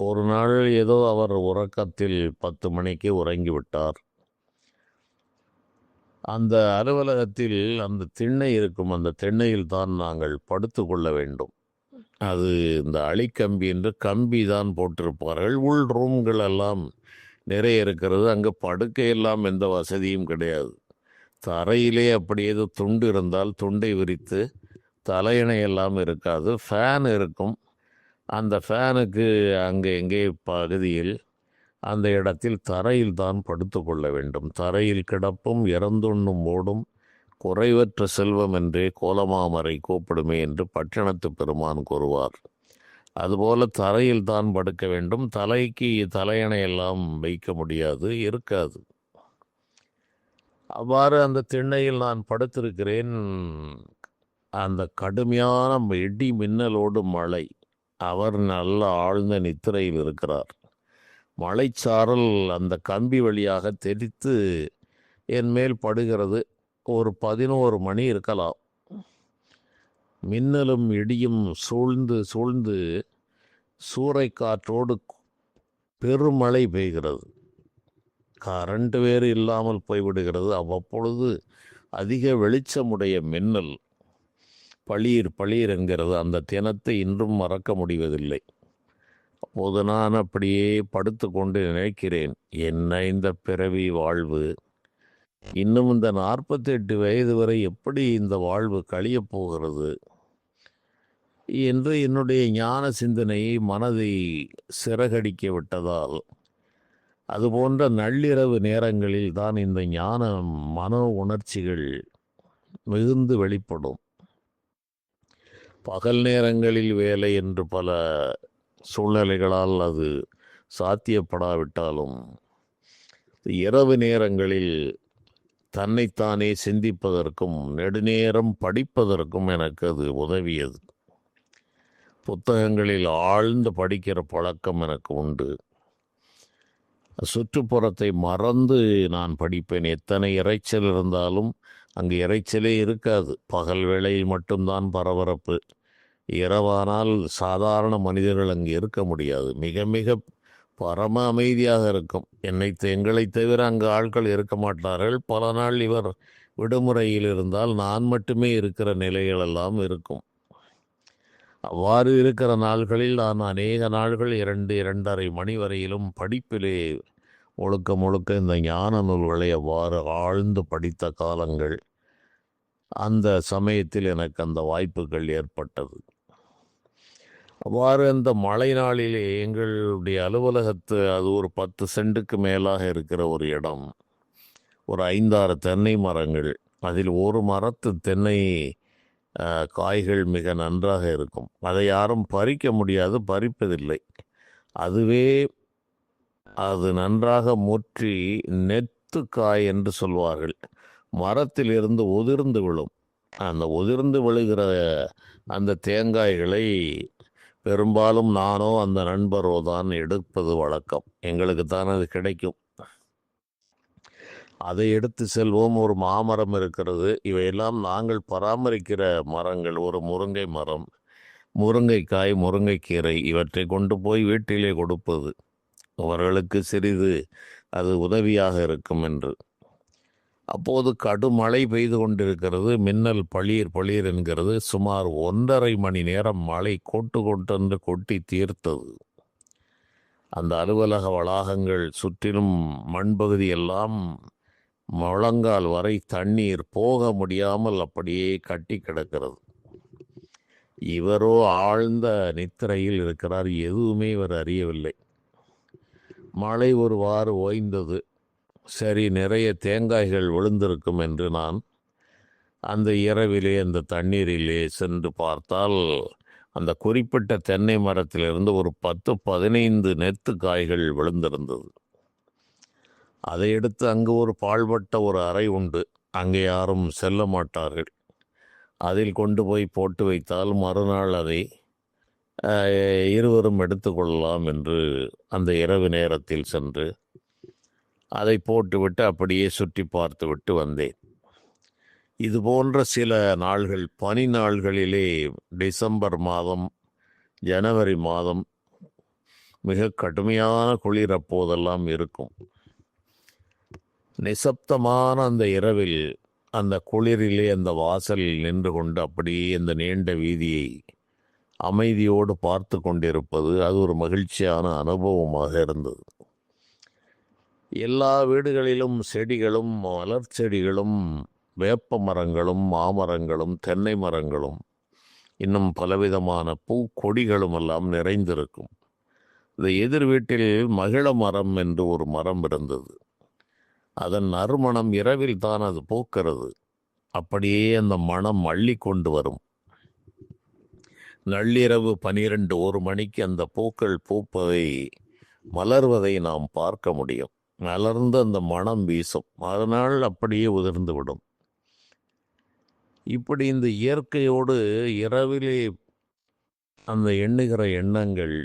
ஒரு நாள் ஏதோ அவர் உறக்கத்தில் 10 மணிக்கு உறங்கிவிட்டார். அந்த அலுவலகத்தில் அந்த திண்ணை இருக்கும், அந்த திண்ணையில் தான் நாங்கள் படுத்து கொள்ள வேண்டும். அது இந்த அழிக்கம்பி என்று கம்பி தான் போட்டிருப்பார்கள். உள் ரூம்கள் எல்லாம் நிறைய இருக்கிறது. அங்கே படுக்கையெல்லாம் எந்த வசதியும் கிடையாது. தரையிலே அப்படி ஏதோ துண்டு இருந்தால் துண்டை விரித்து, தலையணை எல்லாம் இருக்காது. ஃபேன் இருக்கும். அந்த ஃபேனுக்கு அங்கே எங்கே பகுதியில் அந்த இடத்தில் தரையில் தான் படுத்து கொள்ள வேண்டும். தரையில் கிடப்பும் இறந்துண்ணும் ஓடும் குறைவற்ற செல்வம் என்றே கோலமாமரை கூப்பிடுமே என்று பட்டினத்து பெருமான் கூறுவார். அதுபோல தரையில் தான் படுக்க வேண்டும். தலைக்கு தலையணையெல்லாம் வைக்க முடியாது, இருக்காது. அவ்வாறு அந்த திண்ணையில் நான் படுத்திருக்கிறேன். அந்த கடுமையான இடி மின்னலோடு மழை. அவர் நல்ல ஆழ்ந்த நித்திரையில் இருக்கிறார். மழைச்சாரல் அந்த கம்பி வழியாக தெரித்து என் மேல் படுகிறது. ஒரு 11 மணி இருக்கலாம். மின்னலும் இடியும் சூழ்ந்து சூழ்ந்து சூறைக்காற்றோடு பெருமழை பெய்கிறது. கரண்ட் வேறு இல்லாமல் போய்விடுகிறது. அவ்வப்பொழுது அதிக வெளிச்சமுடைய மின்னல் பளீர் பளீர் என்கிறது. அந்த தினத்தை இன்றும் மறக்க முடிவதில்லை. அப்போது நான் அப்படியே படுத்து கொண்டு நினைக்கிறேன், என்ன இந்த பிறவி வாழ்வு, இன்னும் இந்த 48 வயது வரை எப்படி இந்த வாழ்வு கழியப் போகிறது? என்று என்னுடைய ஞான சிந்தனையை மனதை சிறகடிக்க விட்டதால் அதுபோன்ற நள்ளிரவு நேரங்களில் தான் இந்த ஞான மனோ உணர்ச்சிகள் மிகுந்து வெளிப்படும். பகல் நேரங்களில் வேலை என்று பல சூழ்நிலைகளால் அது சாத்தியப்படாவிட்டாலும் இரவு நேரங்களில் தன்னைத்தானே சிந்திப்பதற்கும் நெடுநேரம் படிப்பதற்கும் எனக்கு அது உதவியது. புத்தகங்களில் ஆழ்ந்து படிக்கிற பழக்கம் எனக்கு உண்டு. சுற்றுப்புறத்தை மறந்து நான் படிப்பேன். எத்தனை இரைச்சல் இருந்தாலும் அங்கு இரைச்சலே இருக்காது. பகல் வேளையில் மட்டும்தான் பரபரப்பு. இரவானால் சாதாரண மனிதர்கள் அங்கு இருக்க முடியாது. மிக மிக பரம அமைதியாக இருக்கும். எங்களை தவிர அங்கு ஆட்கள் இருக்க மாட்டார்கள். பல நாள் இவர் விடுமுறையில் இருந்தால் நான் மட்டுமே இருக்கிற நிலைகளெல்லாம் இருக்கும். அவ்வாறு இருக்கிற நாள்களில் நான் அநேக நாள்கள் 2-2:30 மணி வரையிலும் படிப்பிலே முழுக்க முழுக்க இந்த ஞான நூல்களை அவ்வாறு ஆழ்ந்து படித்த காலங்கள். அந்த சமயத்தில் எனக்கு அந்த வாய்ப்புகள் ஏற்பட்டது. அவ்வாறு அந்த மழை நாளிலே எங்களுடைய அலுவலகத்து அது ஒரு 10 சென்ட்டுக்கு மேலாக இருக்கிற ஒரு இடம். ஒரு 5-6 தென்னை மரங்கள். அதில் ஒரு மரத்து தென்னை காய்கள் மிக நன்றாக இருக்கும். அதை யாரும் பறிக்க முடியாது, பறிப்பதில்லை. அதுவே அது நன்றாக முற்றி நெத்து காய் என்று சொல்வார்கள். மரத்திலிருந்து உதிர்ந்து விழும். அந்த உதிர்ந்து விழுகிற அந்த தேங்காய்களை பெரும்பாலும் நானோ அந்த நண்பரோ தான் எடுப்பது வழக்கம். எங்களுக்கு தான் அது கிடைக்கும். அதை எடுத்து செல்வோம். ஒரு மாமரம் இருக்கிறது. இவையெல்லாம் நாங்கள் பராமரிக்கிற மரங்கள். ஒரு முருங்கை மரம், முருங்கைக்காய், முருங்கைக்கீரை இவற்றை கொண்டு போய் வீட்டிலே கொடுப்பது அவர்களுக்கு சிறிது அது உதவியாக இருக்கும் என்று. அப்போது கடுமழை பெய்து கொண்டிருக்கிறது. மின்னல் பளீர் பளீர் என்கிறது. சுமார் 1.5 மணி நேரம் மழை கொட்டென்று கொட்டி தீர்த்தது. அந்த அலுவலக வளாகங்கள் சுற்றிலும் மண்பகுதியெல்லாம் முழங்கால் வரை தண்ணீர், போக முடியாமல் அப்படியே கட்டி கிடக்கிறது. இவரோ ஆழ்ந்த நித்திரையில் இருக்கிறார். எதுவுமே இவர் அறியவில்லை. மழை ஒருவாறு ஓய்ந்தது. சரி, நிறைய தேங்காய்கள் விழுந்திருக்கும் என்று நான் அந்த இரவிலே அந்த தண்ணீரிலே சென்று பார்த்தால் அந்த குறிப்பிட்ட தென்னை மரத்திலிருந்து ஒரு 10-15 நெத்து காய்கள் விழுந்திருந்தது. அதை எடுத்து அங்கு ஒரு பாழ்பட்ட ஒரு அறை உண்டு. அங்கே யாரும் செல்ல மாட்டார்கள். அதில் கொண்டு போய் போட்டு வைத்தால் மறுநாள் அதை இருவரும் எடுத்துக்கொள்ளலாம் என்று அந்த இரவு நேரத்தில் சென்று அதை போட்டுவிட்டு அப்படியே சுற்றி பார்த்து விட்டு வந்தேன். இது போன்ற சில நாள்கள், பனி நாள்களிலே டிசம்பர் மாதம், ஜனவரி மாதம் மிக கடுமையான குளிர் அப்போதெல்லாம் இருக்கும். நிசப்தமான அந்த இரவில் அந்த குளிரிலே அந்த வாசலில் நின்று கொண்டு அப்படியே அந்த நீண்ட வீதியை அமைதியோடு பார்த்து கொண்டிருப்பது அது ஒரு மகிழ்ச்சியான அனுபவமாக இருந்தது. எல்லா வீடுகளிலும் செடிகளும், மலர் செடிகளும், வேப்ப மரங்களும், மாமரங்களும், தென்னை மரங்களும், இன்னும் பலவிதமான பூக்கொடிகளும் எல்லாம் நிறைந்திருக்கும். இந்த எதிர் வீட்டில் மகிழ மரம் என்று ஒரு மரம் இருந்தது. அதன் நறுமணம் இரவில் தான் அது பூக்கிறது. அப்படியே அந்த மனம் அள்ளி கொண்டு வரும். நள்ளிரவு 12-1 மணிக்கு அந்த பூக்கள் பூப்பதை, மலர்வதை நாம் பார்க்க முடியும். மலர்ந்து அந்த மனம் வீசும். மறுநாள் அப்படியே உதிர்ந்து விடும். இப்படி இந்த இயற்கையோடு இரவிலே அந்த எண்ணுகிற எண்ணங்கள்,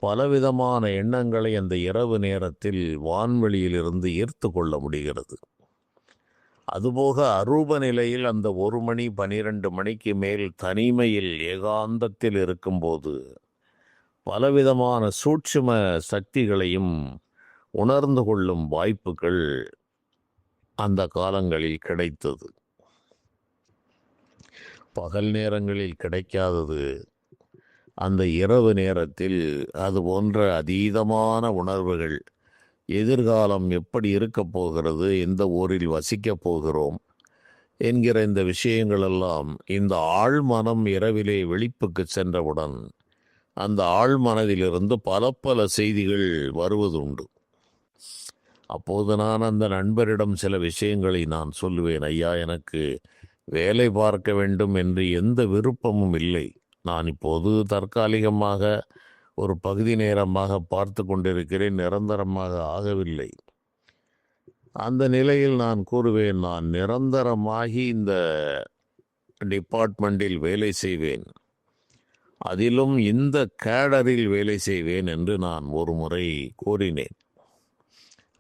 பலவிதமான எண்ணங்களை அந்த இரவு நேரத்தில் வான்வெளியிலிருந்து ஈர்த்து கொள்ள முடிகிறது. அதுபோக அரூப நிலையில் அந்த 1 மணி 12 மணிக்கு மேல் தனிமையில் ஏகாந்தத்தில் இருக்கும்போது பலவிதமான சூட்சும சக்திகளையும் உணர்ந்து கொள்ளும் வாய்ப்புகள் அந்த காலங்களில் கிடைத்தது. பகல் நேரங்களில் கிடைக்காதது அந்த இரவு நேரத்தில் அது போன்ற அதீதமான உணர்வுகள். எதிர்காலம் எப்படி இருக்கப் போகிறது, எந்த ஊரில் வசிக்கப் போகிறோம், என்கிற இந்த விஷயங்களெல்லாம் இந்த ஆழ்மனம் இரவிலே விழிப்புக்கு சென்றவுடன் அந்த ஆழ்மனதிலிருந்து பல பல செய்திகள் வருவதுண்டு. அப்போது நான் அந்த நண்பரிடம் சில விஷயங்களை நான் சொல்லுவேன். ஐயா, எனக்கு வேலை பார்க்க வேண்டும் என்று எந்த விருப்பமும் இல்லை. நான் இப்போது தற்காலிகமாக ஒரு பகுதி நேரமாக பார்த்து கொண்டிருக்கிறேன், நிரந்தரமாக ஆகவில்லை. அந்த நிலையில் நான் கூறுவேன், நான் நிரந்தரமாகி இந்த டிபார்ட்மெண்டில் வேலை செய்வேன், அதிலும் இந்த கேடரில் வேலை செய்வேன் என்று நான் ஒரு முறை கூறினேன்.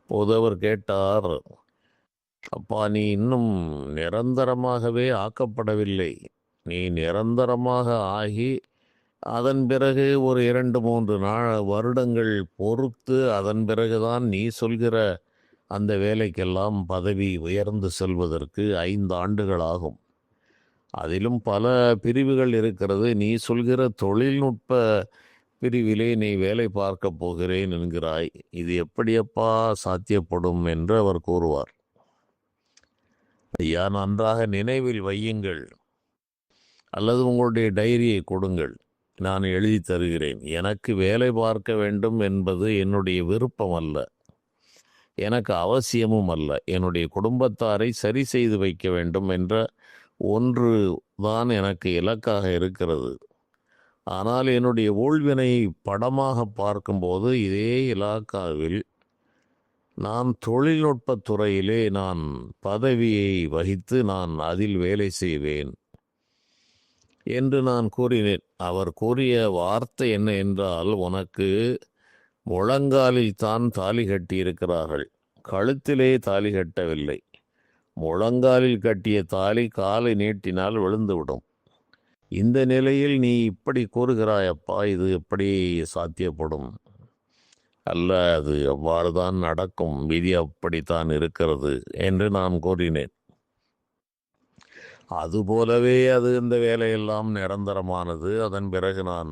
போது அவர் கேட்டார், அப்பா, நீ இன்னும் நிரந்தரமாகவே ஆக்கப்படவில்லை. நீ நிரந்தரமாக ஆகி அதன் பிறகு ஒரு 2-3 வருடங்கள் பொறுத்து அதன் பிறகுதான் நீ சொல்கிற அந்த வேலைக்கெல்லாம் பதவி உயர்ந்து செல்வதற்கு 5 ஆண்டுகள் ஆகும். அதிலும் பல பிரிவுகள் இருக்கிறது. நீ சொல்கிற தொழில்நுட்ப பிரிவிலே நீ வேலை பார்க்க போகிறேன் என்கிறாய். இது எப்படியப்பா சாத்தியப்படும் என்று அவர் கூறுவார். ஐயா, நன்றாக நினைவில் வையுங்கள், அல்லது உங்களுடைய டைரியை கொடுங்கள், நான் எழுதி தருகிறேன். எனக்கு வேலை பார்க்க வேண்டும் என்பது என்னுடைய விருப்பம் அல்ல, எனக்கு அவசியமும் அல்ல. என்னுடைய குடும்பத்தாரை சரி செய்து வைக்க வேண்டும் என்ற ஒன்று தான் எனக்கு இலக்காக இருக்கிறது. ஆனால் என்னுடைய ஊழ்வினை படமாக பார்க்கும்போது இதே இலாக்காவில் நான் தொழில்நுட்பத் துறையிலே நான் பதவியை வகித்து நான் அதில் வேலை செய்வேன் என்று நான் கூறினேன். அவர் கூறிய வார்த்தை என்ன என்றால், உனக்கு முழங்காலில் தான் தாலி கட்டியிருக்கிறார்கள், கழுத்திலே தாலி கட்டவில்லை. முழங்காலில் கட்டிய தாலி காலை நீட்டினால் விழுந்துவிடும். இந்த நிலையில் நீ இப்படி கூறுகிறாயப்பா, இது எப்படி சாத்தியப்படும்? அல்ல, அது அவ்வாறு தான் நடக்கும், விதி அப்படித்தான் இருக்கிறது என்று நான் கூறினேன். அதுபோலவே அது இந்த வேலையெல்லாம் நிரந்தரமானது. அதன் பிறகு நான்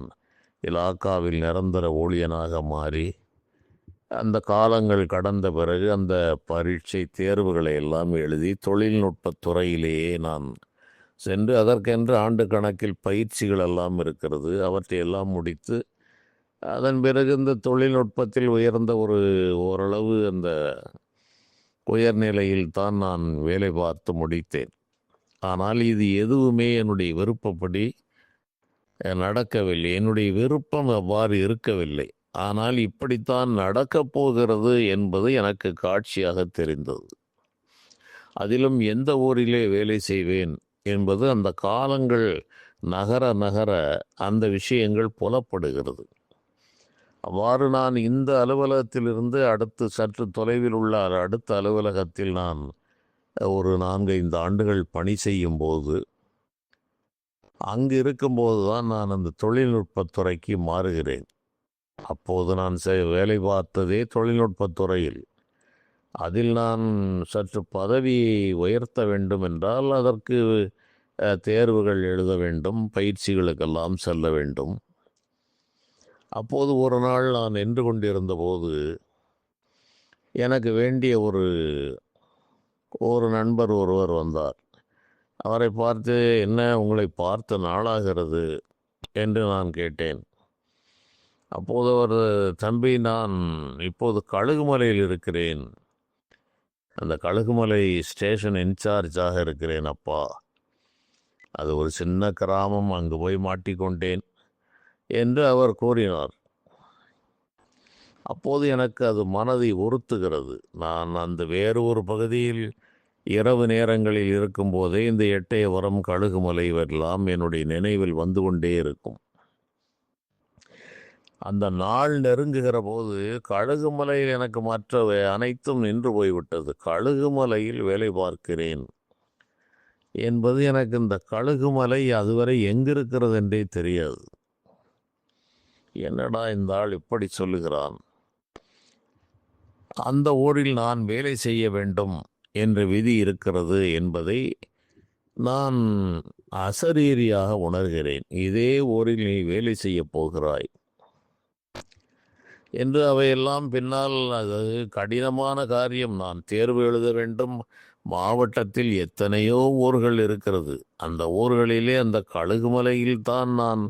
இலாக்காவில் நிரந்தர ஊழியனாக மாறி அந்த காலங்கள் கடந்த பிறகு அந்த பரீட்சை தேர்வுகளை எல்லாம் எழுதி தொழில்நுட்பத் துறையிலேயே நான் சென்று அதற்கென்று ஆண்டு கணக்கில் பயிற்சிகள் எல்லாம் இருக்கிறது, அவற்றையெல்லாம் முடித்து அதன் பிறகு இந்த தொழில்நுட்பத்தில் உயர்ந்த ஓரளவு அந்த உயர்நிலையில் தான் நான் வேலை பார்த்து முடித்தேன். ஆனால் இது எதுவுமே என்னுடைய விருப்பப்படி நடக்கவில்லை. என்னுடைய விருப்பம் அவ்வாறு இருக்கவில்லை. ஆனால் இப்படித்தான் நடக்கப் போகிறது என்பது எனக்கு காட்சியாக தெரிந்தது. அதிலும் எந்த ஊரிலே வேலை செய்வேன் என்பது அந்த காலங்கள் நகர நகர அந்த விஷயங்கள் புலப்படுகிறது. அவ்வாறு நான் இந்த அலுவலகத்திலிருந்து அடுத்து சற்று தொலைவில் உள்ள அடுத்த அலுவலகத்தில் நான் ஒரு 4-5 ஆண்டுகள் பணி செய்யும் போது, அங்கு இருக்கும்போது தான் நான் அந்த தொழில்நுட்பத்துறைக்கு மாறுகிறேன். அப்போது நான் வேலை பார்த்ததே தொழில்நுட்பத்துறையில். அதில் நான் சற்று பதவியை உயர்த்த வேண்டும் என்றால் அதற்கு தேர்வுகள் எழுத வேண்டும், பயிற்சிகளுக்கெல்லாம் செல்ல வேண்டும். அப்போது ஒரு நாள் நான் நின்று கொண்டிருந்த போது எனக்கு வேண்டிய ஒரு நண்பர் ஒருவர் வந்தார். அவரை பார்த்து, என்ன, உங்களை பார்த்த நாளாகிறது என்று நான் கேட்டேன். அப்போது அவர், தம்பி, நான் இப்போது கழுகுமலையில் இருக்கிறேன், அந்த கழுகுமலை ஸ்டேஷன் இன்சார்ஜாக இருக்கிறேன் அப்பா. அது ஒரு சின்ன கிராமம், அங்கு போய் மாட்டிக்கொண்டேன் என்று அவர் கூறினார். அப்போது எனக்கு அது மனதை உறுத்துகிறது. நான் அந்த வேறு ஒரு பகுதியில் இரவு நேரங்களில் இருக்கும்போதே இந்த எட்டயபுரம், கழுகுமலை எல்லாம் என்னுடைய நினைவில் வந்து கொண்டே இருக்கும். அந்த நாள் நெருங்குகிற போது கழுகுமலையில் எனக்கு மற்றவை அனைத்தும் நின்று போய்விட்டது. கழுகுமலையில் வேலை பார்க்கிறேன் என்பது எனக்கு, இந்த கழுகுமலை அதுவரை எங்கிருக்கிறது என்றே தெரியாது. என்னடா இந்த ஆள் இப்படி சொல்லுகிறான்? அந்த ஊரில் நான் வேலை செய்ய வேண்டும் என்ற விதி இருக்கிறது என்பதை நான் அசரீரியாக உணர்கிறேன். இதே ஊரில் நீ வேலை செய்ய போகிறாய் என்று அவையெல்லாம் பின்னால், அது கடினமான காரியம். நான் தேர்வு எழுத வேண்டும், மாவட்டத்தில் எத்தனையோ ஊர்கள் இருக்கிறது. அந்த ஊர்களிலே அந்த கழுகுமலையில் தான் நான்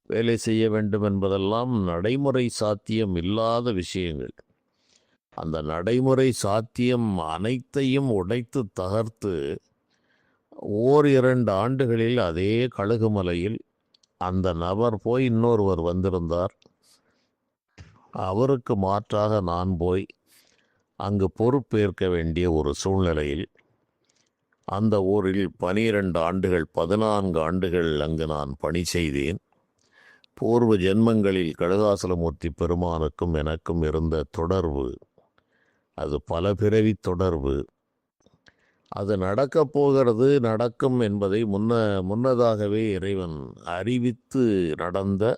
வேலை செய்ய வேண்டும் என்பதெல்லாம் நடைமுறை சாத்தியம் இல்லாத விஷயங்கள். அந்த நடைமுறை சாத்தியம் அனைத்தையும் உடைத்து தகர்த்து ஓரிரண்டு ஆண்டுகளில் அதே கழுகுமலையில் அந்த நபர் போய் இன்னொருவர் வந்திருந்தார். அவருக்கு மாற்றாக நான் போய் அங்கு பொறுப்பேற்க வேண்டிய ஒரு சூழ்நிலையில் அந்த ஊரில் 12 ஆண்டுகள் 14 ஆண்டுகள் அங்கு நான் பணி செய்தேன். பூர்வ ஜென்மங்களில் கழுகாசலமூர்த்தி பெருமானுக்கும் எனக்கும் இருந்த தொடர்பு, அது பல பிறவி தொடர்பு. அது நடக்கப் போகிறது, நடக்கும் என்பதை முன்னதாகவே இறைவன் அறிவித்து நடந்த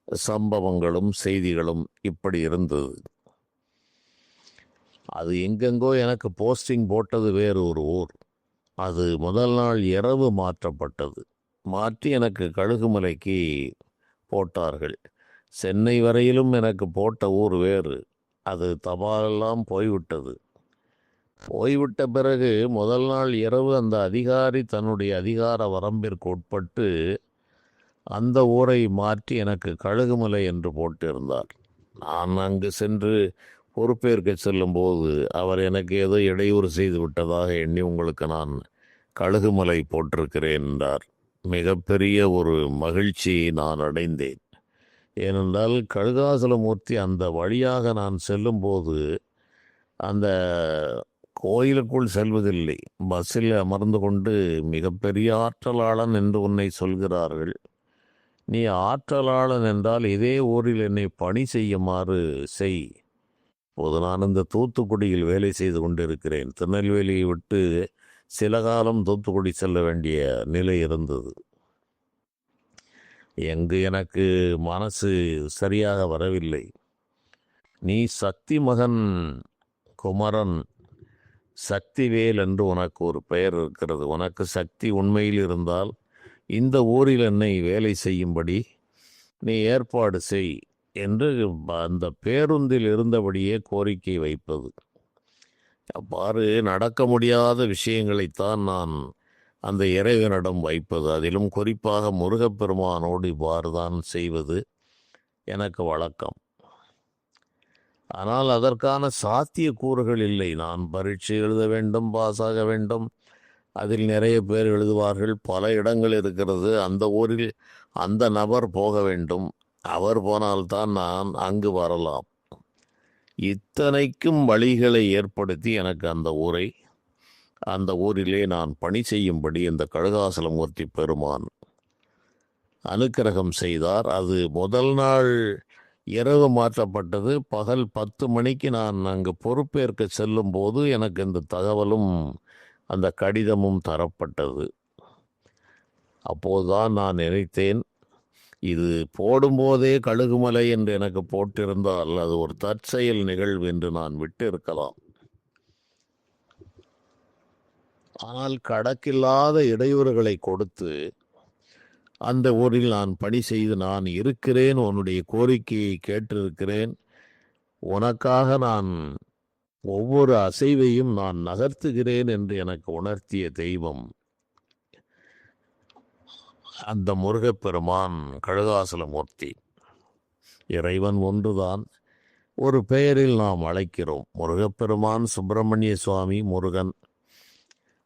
சம்பவங்களும் செய்திகளும் இப்படி இருந்தது. அது எங்கெங்கோ எனக்கு போஸ்டிங் போட்டது வேறு ஒரு ஊர். அது முதல் நாள் இரவு மாற்றப்பட்டது. மாற்றி எனக்கு கழுகுமலைக்கு போட்டார்கள். சென்னை வரையிலும் எனக்கு போட்ட ஊர் வேறு. அது தபாலெல்லாம் போய்விட்டது. போய்விட்ட பிறகு முதல் நாள் இரவு அந்த அதிகாரி தன்னுடைய அதிகார வரம்பிற்கு உட்பட்டு அந்த ஊரை மாற்றி எனக்கு கழுகுமலை என்று போட்டிருந்தார். நான் அங்கு சென்று பொறுப்பேற்க செல்லும்போது அவர் எனக்கு ஏதோ இடையூறு செய்து விட்டதாக எண்ணி உங்களுக்கு நான் கழுகுமலை போட்டிருக்கிறேன் என்றார். மிகப்பெரிய ஒரு மகிழ்ச்சியை நான் அடைந்தேன். ஏனென்றால் கழுகாசலமூர்த்தி அந்த வழியாக நான் செல்லும்போது அந்த கோயிலுக்குள் செல்வதில்லை. பஸ்ஸில் அமர்ந்து கொண்டு மிகப்பெரிய ஆற்றலாளன் என்று உன்னை சொல்கிறார்கள். நீ ஆற்றலாளன் என்றால் இதே ஊரில் என்னை பணி செய்யுமாறு செய். இப்போது நான் இந்த தூத்துக்குடியில் வேலை செய்து கொண்டிருக்கிறேன். திருநெல்வேலியை விட்டு சில காலம் தூத்துக்குடி செல்ல வேண்டிய நிலை இருந்தது. எங்கு எனக்கு மனசு சரியாக வரவில்லை. நீ சக்தி மகன் குமரன், சக்திவேல் என்று உனக்கு ஒரு பெயர் இருக்கிறது. உனக்கு சக்தி உண்மையில் இருந்தால் இந்த ஊரில் என்னை வேலை செய்யும்படி நீ ஏற்பாடு செய் என்று அந்த பேருந்தில் இருந்தபடியே கோரிக்கை வைப்பது. அவ்வாறு நடக்க முடியாத விஷயங்களைத்தான் நான் அந்த இறைவனிடம் வைப்பது. அதிலும் குறிப்பாக முருகப்பெருமானோடு இவ்வாறு தான் செய்வது எனக்கு வழக்கம். ஆனால் அதற்கான சாத்தியக்கூறுகள் இல்லை. நான் பரீட்சை எழுத வேண்டும், பாஸாக வேண்டும். அதில் நிறைய பேர் எழுதுவார்கள். பல இடங்கள் இருக்கிறது. அந்த ஊரில் அந்த நபர் போக வேண்டும். அவர் போனால்தான் நான் அங்கு வரலாம். இத்தனைக்கும் வழிகளை ஏற்படுத்தி எனக்கு அந்த ஊரிலே நான் பணி செய்யும்படி இந்த கழுகாசலமூர்த்தி பெருமான் அனுக்கிரகம் செய்தார். அது முதல் நாள் இரவு மாற்றப்பட்டது. பகல் 10 மணிக்கு நான் அங்கு பொறுப்பேற்க செல்லும் போது எனக்கு இந்த தகவலும் அந்த கடிதமும் தரப்பட்டது. அப்போதுதான் நான் நினைத்தேன், இது போடும்போதே கழுகுமலை என்று எனக்கு போட்டிருந்தால் அது ஒரு தற்செயல் நிகழ்வு என்று நான் விட்டு இருக்கலாம். ஆனால் கணக்கில்லாத இடையூறுகளை கொடுத்து அந்த ஊரில் நான் பணி செய்து நான் இருக்கிறேன், உன்னுடைய கோரிக்கையை கேட்டிருக்கிறேன், உனக்காக நான் ஒவ்வொரு அசைவையும் நான் நகர்த்துகிறேன் என்று எனக்கு உணர்த்திய தெய்வம் அந்த முருகப்பெருமான் கழுகாசலமூர்த்தி. இறைவன் ஒன்றுதான், ஒரு பெயரில் நாம் அழைக்கிறோம். முருகப்பெருமான் சுப்பிரமணிய சுவாமி முருகன்.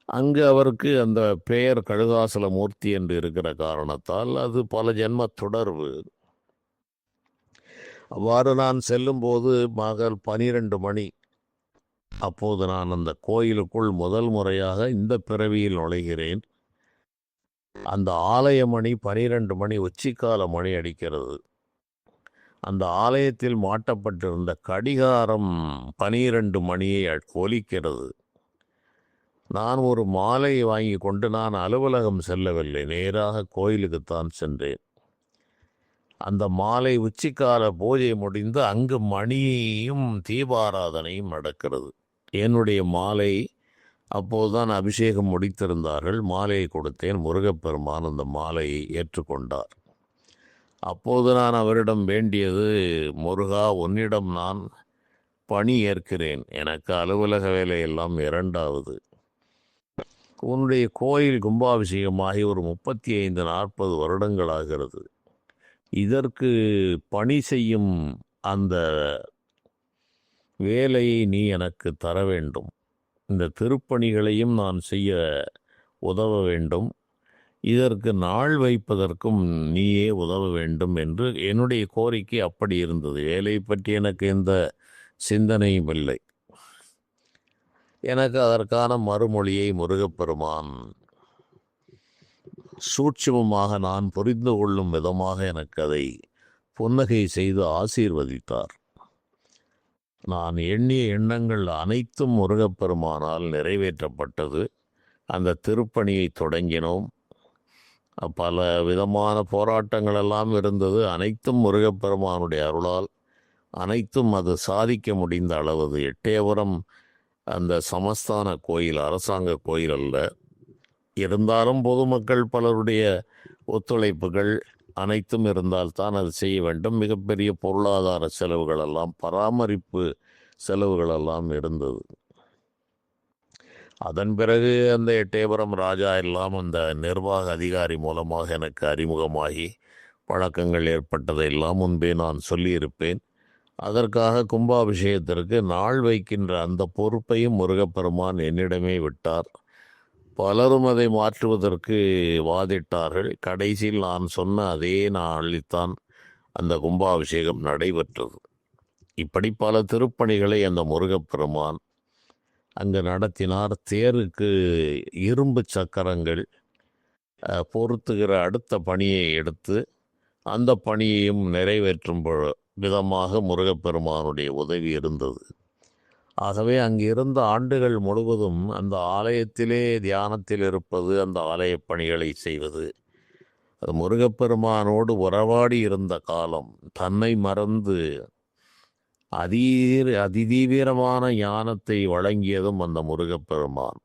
அங்கு அவருக்கு அந்த பெயர் கழுகாசலமூர்த்தி என்று இருக்கிற காரணத்தால் அது பல ஜென்ம தொடர்பு. அவ்வாறு நான் செல்லும்போது பகல் 12 மணி. அப்போது நான் அந்த கோயிலுக்குள் முதல் முறையாக இந்த பிறவியில் நுழைகிறேன். அந்த ஆலய மணி 12 மணி, உச்சிக்கால மணி அடிக்கிறது. அந்த ஆலயத்தில் மாட்டப்பட்டிருந்த கடிகாரம் 12 மணியை ஒலிக்கிறது. நான் ஒரு மாலை வாங்கி கொண்டு நான் அலுவலகம் செல்லவில்லை, நேராக கோயிலுக்குத்தான் சென்றேன். அந்த மாலை உச்சிக்கால பூஜை முடிந்து அங்கு மணியும் தீபாராதனையும் நடக்கிறது. என்னுடைய மாலை அப்போதுதான் அபிஷேகம் முடித்திருந்தார்கள். மாலையை கொடுத்தேன். முருகப்பெருமான் அந்த மாலையை ஏற்றுக்கொண்டார். அப்போது நான் அவரிடம் வேண்டியது, முருகா, உன்னிடம் நான் பணி ஏற்கிறேன். எனக்கு அலுவலக வேலையெல்லாம் 2வது. உன்னுடைய கோயில் கும்பாபிஷேகமாகி ஒரு 35-40 வருடங்களாகிறது. இதற்கு பணி செய்யும் அந்த வேலையை நீ எனக்கு தர வேண்டும். இந்த திருப்பணிகளையும் நான் செய்ய உதவ வேண்டும். இதற்கு நாள் வைப்பதற்கும் நீயே உதவ வேண்டும் என்று என்னுடைய கோரிக்கை அப்படி இருந்தது. வேலை பற்றி எனக்கு எந்த சிந்தனையும் இல்லை. எனக்கு அதற்கான மறுமொழியை முருகப்பெருமான் சூட்சுமமாக நான் புரிந்து கொள்ளும் விதமாக எனக்கு அதை புன்னகை செய்து ஆசீர்வதித்தார். நான் எண்ணிய எண்ணங்கள் அனைத்தும் முருகப்பெருமானால் நிறைவேற்றப்பட்டது. அந்த திருப்பணியை தொடங்கினோம். பல விதமான போராட்டங்கள் எல்லாம் இருந்தது. அனைத்தும் முருகப்பெருமானுடைய அருளால் அனைத்தும் அது சாதிக்க முடிந்த அளவு. எட்டயபுரம் அந்த சமஸ்தான கோயில் அரசாங்க கோயில் அல்ல. இருந்தாலும் பொதுமக்கள் பலருடைய ஒத்துழைப்புகள் அனைத்தும் இருந்தால்தான் அது செய்ய வேண்டும். மிகப்பெரிய பொருளாதார செலவுகள் எல்லாம் பராமரிப்பு செலவுகள் எல்லாம் இருந்தது. அதன் பிறகு அந்த எட்டயபுரம் ராஜா எல்லாம் அந்த நிர்வாக அதிகாரி மூலமாக எனக்கு அறிமுகமாகி பழக்கங்கள் ஏற்பட்டதையெல்லாம் முன்பே நான் சொல்லியிருப்பேன். அதற்காக கும்பாபிஷேகத்திற்கு நாள் வைக்கின்ற அந்த பொறுப்பையும் முருகப்பெருமான் என்னிடமே விட்டார். பலரும் அதை மாற்றுவதற்கு வாதிட்டார்கள். கடைசியில் நான் சொன்ன அதே நாளில்தான் அந்த கும்பாபிஷேகம் நடைபெற்றது. இப்படி பல திருப்பணிகளை அந்த முருகப்பெருமான் அங்கு நடத்தினார். தேருக்கு இரும்பு சக்கரங்கள் பொருத்துகிற அடுத்த பணியை எடுத்து அந்த பணியையும் நிறைவேற்றும் விதமாக முருகப்பெருமானுடைய உதவி இருந்தது. ஆகவே அங்கு இருந்த ஆண்டுகள் முழுவதும் அந்த ஆலயத்திலே தியானத்தில் இருப்பது, அந்த ஆலய பணிகளை செய்வது, அது முருகப்பெருமானோடு உறவாடி இருந்த காலம். தன்னை மறந்து அதிதீவிரமான ஞானத்தை வழங்கியதும் அந்த முருகப்பெருமான்.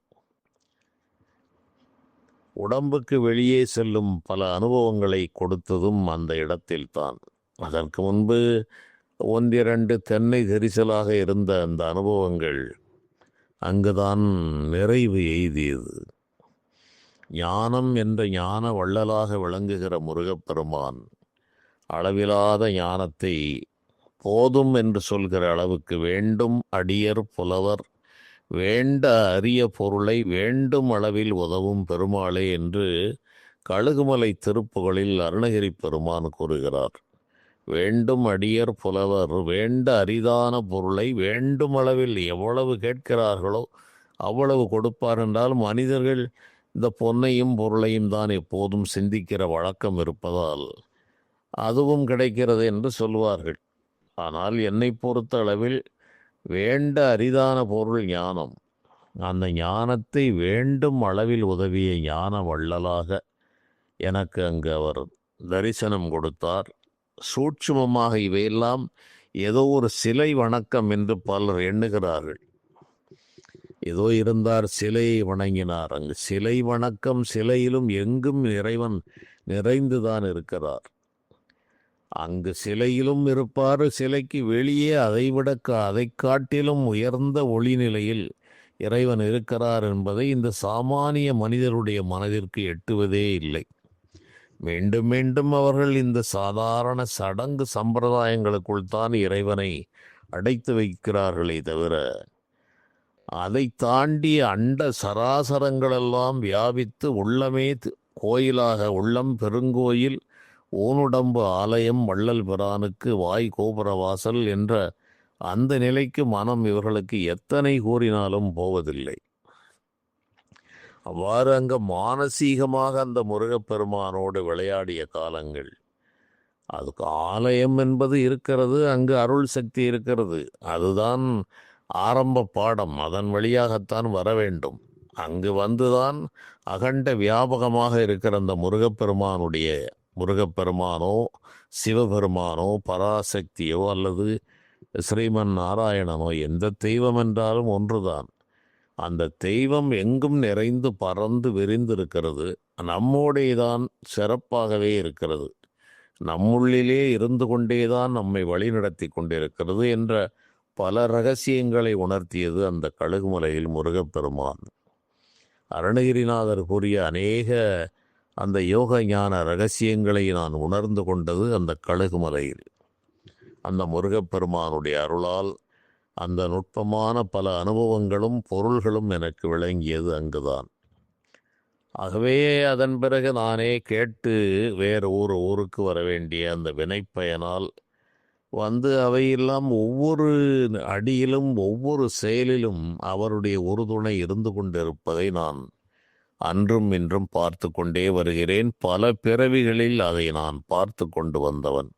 உடம்புக்கு வெளியே செல்லும் பல அனுபவங்களை கொடுத்ததும் அந்த இடத்தில்தான். அதற்கு முன்பு ஒன்றிரண்டு தென்னை தெரிசலாக இருந்த அந்த அனுபவங்கள் அங்குதான் நிறைவு எய்தியது. ஞானம் என்ற ஞான வள்ளலாக விளங்குகிற முருகப்பெருமான் அளவிலாத ஞானத்தை போதும் என்று சொல்கிற அளவுக்கு வேண்டும் அடியர் புலவர் வேண்ட அரிய பொருளை வேண்டும் அளவில் உதவும் பெருமாளே என்று கழுகுமலை திருப்புகளில் அருணகிரி பெருமான் கூறுகிறார். வேண்டும் அடியர் புலவர் வேண்ட அரிதான பொருளை வேண்டும் அளவில் எவ்வளவு கேட்கிறார்களோ அவ்வளவு கொடுப்பார் என்றால், மனிதர்கள் இந்த பொன்னையும் பொருளையும் தான் எப்போதும் சிந்திக்கிற வழக்கம் இருப்பதால் அதுவும் கிடைக்கிறது என்று சொல்வார்கள். ஆனால் என்னை பொறுத்த அளவில் வேண்ட அரிதான பொருள் ஞானம். அந்த ஞானத்தை வேண்டும் அளவில் உதவிய ஞான வள்ளலாக எனக்கு அங்கு அவர் தரிசனம் கொடுத்தார். சூட்சுமமாக இவையெல்லாம் ஏதோ ஒரு சிலை வணக்கம் என்று பலர் எண்ணுகிறார்கள். ஏதோ இருந்தார், சிலையை வணங்கினார். அங்கு சிலை வணக்கம், சிலையிலும் எங்கும் இறைவன் நிறைந்துதான் இருக்கிறார். அங்கு சிலையிலும் இருப்பார், சிலைக்கு வெளியே அதை காட்டிலும் உயர்ந்த ஒளி நிலையில் இறைவன் இருக்கிறார் என்பதை இந்த சாமானிய மனிதருடைய மனதிற்கு எட்டுவதே இல்லை. மீண்டும் மீண்டும் அவர்கள் இந்த சாதாரண சடங்கு சம்பிரதாயங்களுக்குள் தான் இறைவனை அடைத்து வைக்கிறார்களே தவிர, அதை தாண்டி அண்ட சராசரங்களெல்லாம் வியாபித்து உள்ளமே கோயிலாக, உள்ளம் பெருங்கோயில் ஊனுடம்பு ஆலயம் வள்ளல் பிரானுக்கு வாய் கோபுரவாசல் என்ற அந்த நிலைக்கு மனம் இவர்களுக்கு எத்தனை கூறினாலும் போவதில்லை. அவ்வாறு அங்கு மானசீகமாக அந்த முருகப்பெருமானோடு விளையாடிய காலங்கள். அதுக்கு ஆலயம் என்பது இருக்கிறது, அங்கு அருள் சக்தி இருக்கிறது. அதுதான் ஆரம்ப பாடம். அதன் வழியாகத்தான் வர வேண்டும். அங்கு வந்துதான் அகண்ட வியாபகமாக இருக்கிற அந்த முருகப்பெருமானோ சிவபெருமானோ பராசக்தியோ அல்லது ஸ்ரீமன் நாராயணனோ, எந்த தெய்வம் என்றாலும் ஒன்றுதான். அந்த தெய்வம் எங்கும் நிறைந்து பறந்து விரிந்திருக்கிறது. நம்மோடேதான் சிறப்பாகவே இருக்கிறது. நம்முள்ளிலே இருந்து கொண்டேதான் நம்மை வழிநடத்தி கொண்டிருக்கிறது என்ற பல ரகசியங்களை உணர்த்தியது அந்த கழுகுமலையில் முருகப்பெருமான். அருணகிரிநாதர் கூறிய அநேக அந்த யோக ஞான ரகசியங்களை நான் உணர்ந்து கொண்டது அந்த கழுகுமலையில். அந்த முருகப்பெருமானுடைய அருளால் அந்த நுட்பமான பல அனுபவங்களும் பொருள்களும் எனக்கு விளங்கியது அங்குதான். ஆகவே அதன் பிறகு நானே கேட்டு வேறு ஊருக்கு வர வேண்டிய அந்த வினைப்பயனால் வந்து அவையெல்லாம் ஒவ்வொரு அடியிலும் ஒவ்வொரு செயலிலும் அவருடைய உறுதுணை இருந்து கொண்டிருப்பதை நான் அன்றும் இன்றும் பார்த்து கொண்டே வருகிறேன். பல பிறவிகளில் அதை நான் பார்த்து கொண்டு வந்தவன்.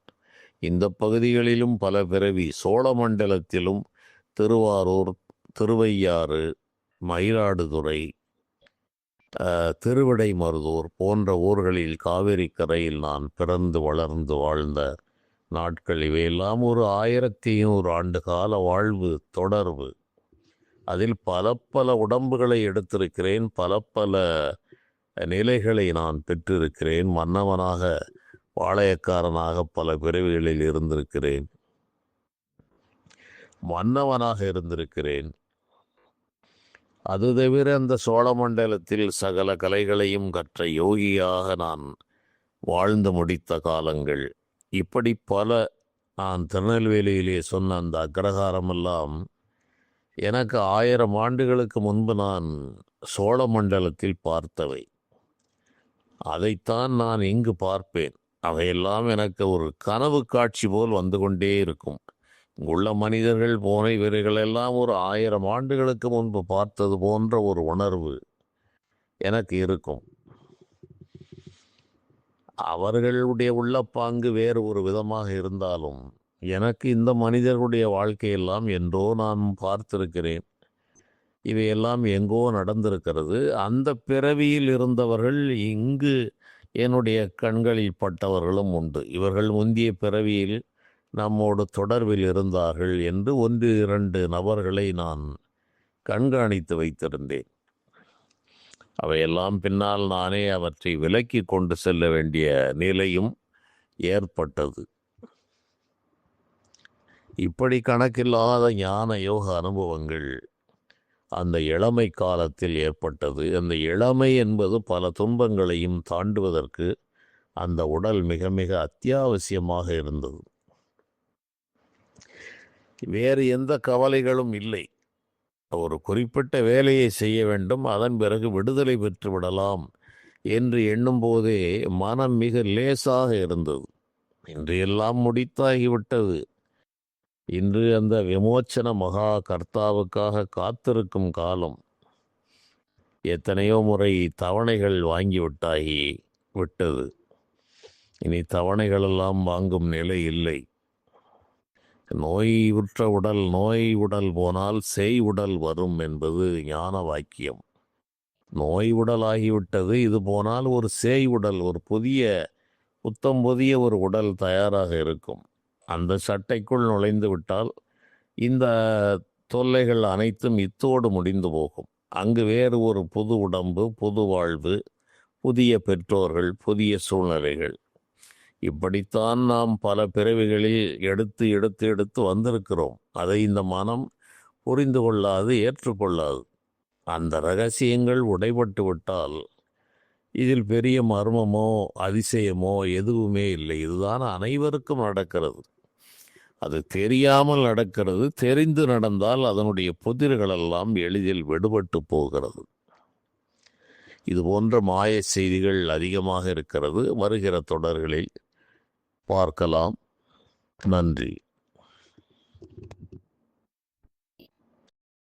இந்த பகுதிகளிலும் பல பிறவி, சோழமண்டலத்திலும் திருவாரூர், திருவையாறு, மயிலாடுதுறை, திருவிடைமருதூர் போன்ற ஊர்களில் காவிரி கரையில் நான் பிறந்து வளர்ந்து வாழ்ந்த நாட்கள் இவையெல்லாம் ஒரு 1500 ஆண்டு கால வாழ்வு தொடர்பு. அதில் பல உடம்புகளை எடுத்திருக்கிறேன், பல நிலைகளை நான் பெற்றிருக்கிறேன். மன்னவனாக, பாளையக்காரனாக பல பிறவிகளில் இருந்திருக்கிறேன், மன்னவனாக இருந்திருக்கிறேன். அது தவிர அந்த சோழமண்டலத்தில் சகல கலைகளையும் கற்ற யோகியாக நான் வாழ்ந்து முடித்த காலங்கள். இப்படி பல, நான் திருநெல்வேலியிலே சொன்ன அந்த அக்ரஹாரமெல்லாம் எனக்கு 1000 ஆண்டுகளுக்கு முன்பு நான் சோழமண்டலத்தில் பார்த்தவை. அதைத்தான் நான் இங்கு பார்ப்பேன். அவையெல்லாம் எனக்கு ஒரு கனவு காட்சி போல் வந்து கொண்டே இருக்கும். இங்குள்ள மனிதர்கள், போன இவர்களெல்லாம் ஒரு 1000 ஆண்டுகளுக்கு முன்பு பார்த்தது போன்ற ஒரு உணர்வு எனக்கு இருக்கும். அவர்களுடைய உள்ளப்பாங்கு வேறு ஒரு விதமாக இருந்தாலும் எனக்கு இந்த மனிதர்களுடைய வாழ்க்கையெல்லாம் என்றோ நான் பார்த்திருக்கிறேன். இவையெல்லாம் எங்கோ நடந்திருக்கிறது. அந்த பிறவியில் இருந்தவர்கள் இங்கு என்னுடைய கண்களில் பட்டவர்களும் உண்டு. இவர்கள் முந்திய பிறவியில் நம்மோடு தொடர்பில் இருந்தார்கள் என்று 1-2 நபர்களை நான் கண்காணித்து வைத்திருந்தேன். அவையெல்லாம் பின்னால் நானே அவற்றை விலக்கி கொண்டு செல்ல வேண்டிய நிலையும் ஏற்பட்டது. இப்படி கணக்கில்லாத ஞான யோக அனுபவங்கள் அந்த இளமை காலத்தில் ஏற்பட்டது. அந்த இளமை என்பது பல துன்பங்களையும் தாண்டுவதற்கு அந்த உடல் மிக மிக அத்தியாவசியமாக இருந்தது. வேறு எந்த கவலைகளும் இல்லை. ஒரு குறிப்பிட்ட வேலையை செய்ய வேண்டும், அதன் பிறகு விடுதலை பெற்று விடலாம் என்று எண்ணும் போதே மனம் மிக லேசாக இருந்தது. இன்று எல்லாம் முடித்தாகிவிட்டது. இன்று அந்த விமோச்சன மகா கர்த்தாவுக்காக காத்திருக்கும் காலம். எத்தனையோ முறை தவணைகள் வாங்கிவிட்டாகி விட்டது. இனி தவணைகளெல்லாம் வாங்கும் நிலை இல்லை. நோய் உற்ற உடல், நோய் உடல் போனால் செய் உடல் வரும் என்பது ஞான வாக்கியம். நோய் உடல் ஆகிவிட்டது. இது போனால் ஒரு சேய் உடல், ஒரு புதிய ஒரு உடல் தயாராக இருக்கும். அந்த சட்டைக்குள் நுழைந்து விட்டால் இந்த தொல்லைகள் அனைத்தும் இத்தோடு முடிந்து போகும். அங்கு வேறு ஒரு புது உடம்பு, புது வாழ்வு, புதிய பெற்றோர்கள், புதிய சூழ்நிலைகள். இப்படித்தான் நாம் பல பிறவிகளில் எடுத்து வந்திருக்கிறோம். அதை இந்த மனம் புரிந்து கொள்ளாது, ஏற்றுக்கொள்ளாது. அந்த ரகசியங்கள் உடைபட்டு விட்டால் இதில் பெரிய மர்மமோ அதிசயமோ எதுவுமே இல்லை. இதுதான் அனைவருக்கும் நடக்கிறது. அது தெரியாமல் நடக்கிறது. தெரிந்து நடந்தால் அதனுடைய புதிர்களெல்லாம் எளிதில் விடுபட்டு போகிறது. இது போன்ற மாய செய்திகள் அதிகமாக இருக்கிறது. வருகிற தொடர்களில் பார்க்கலாம். நன்றி.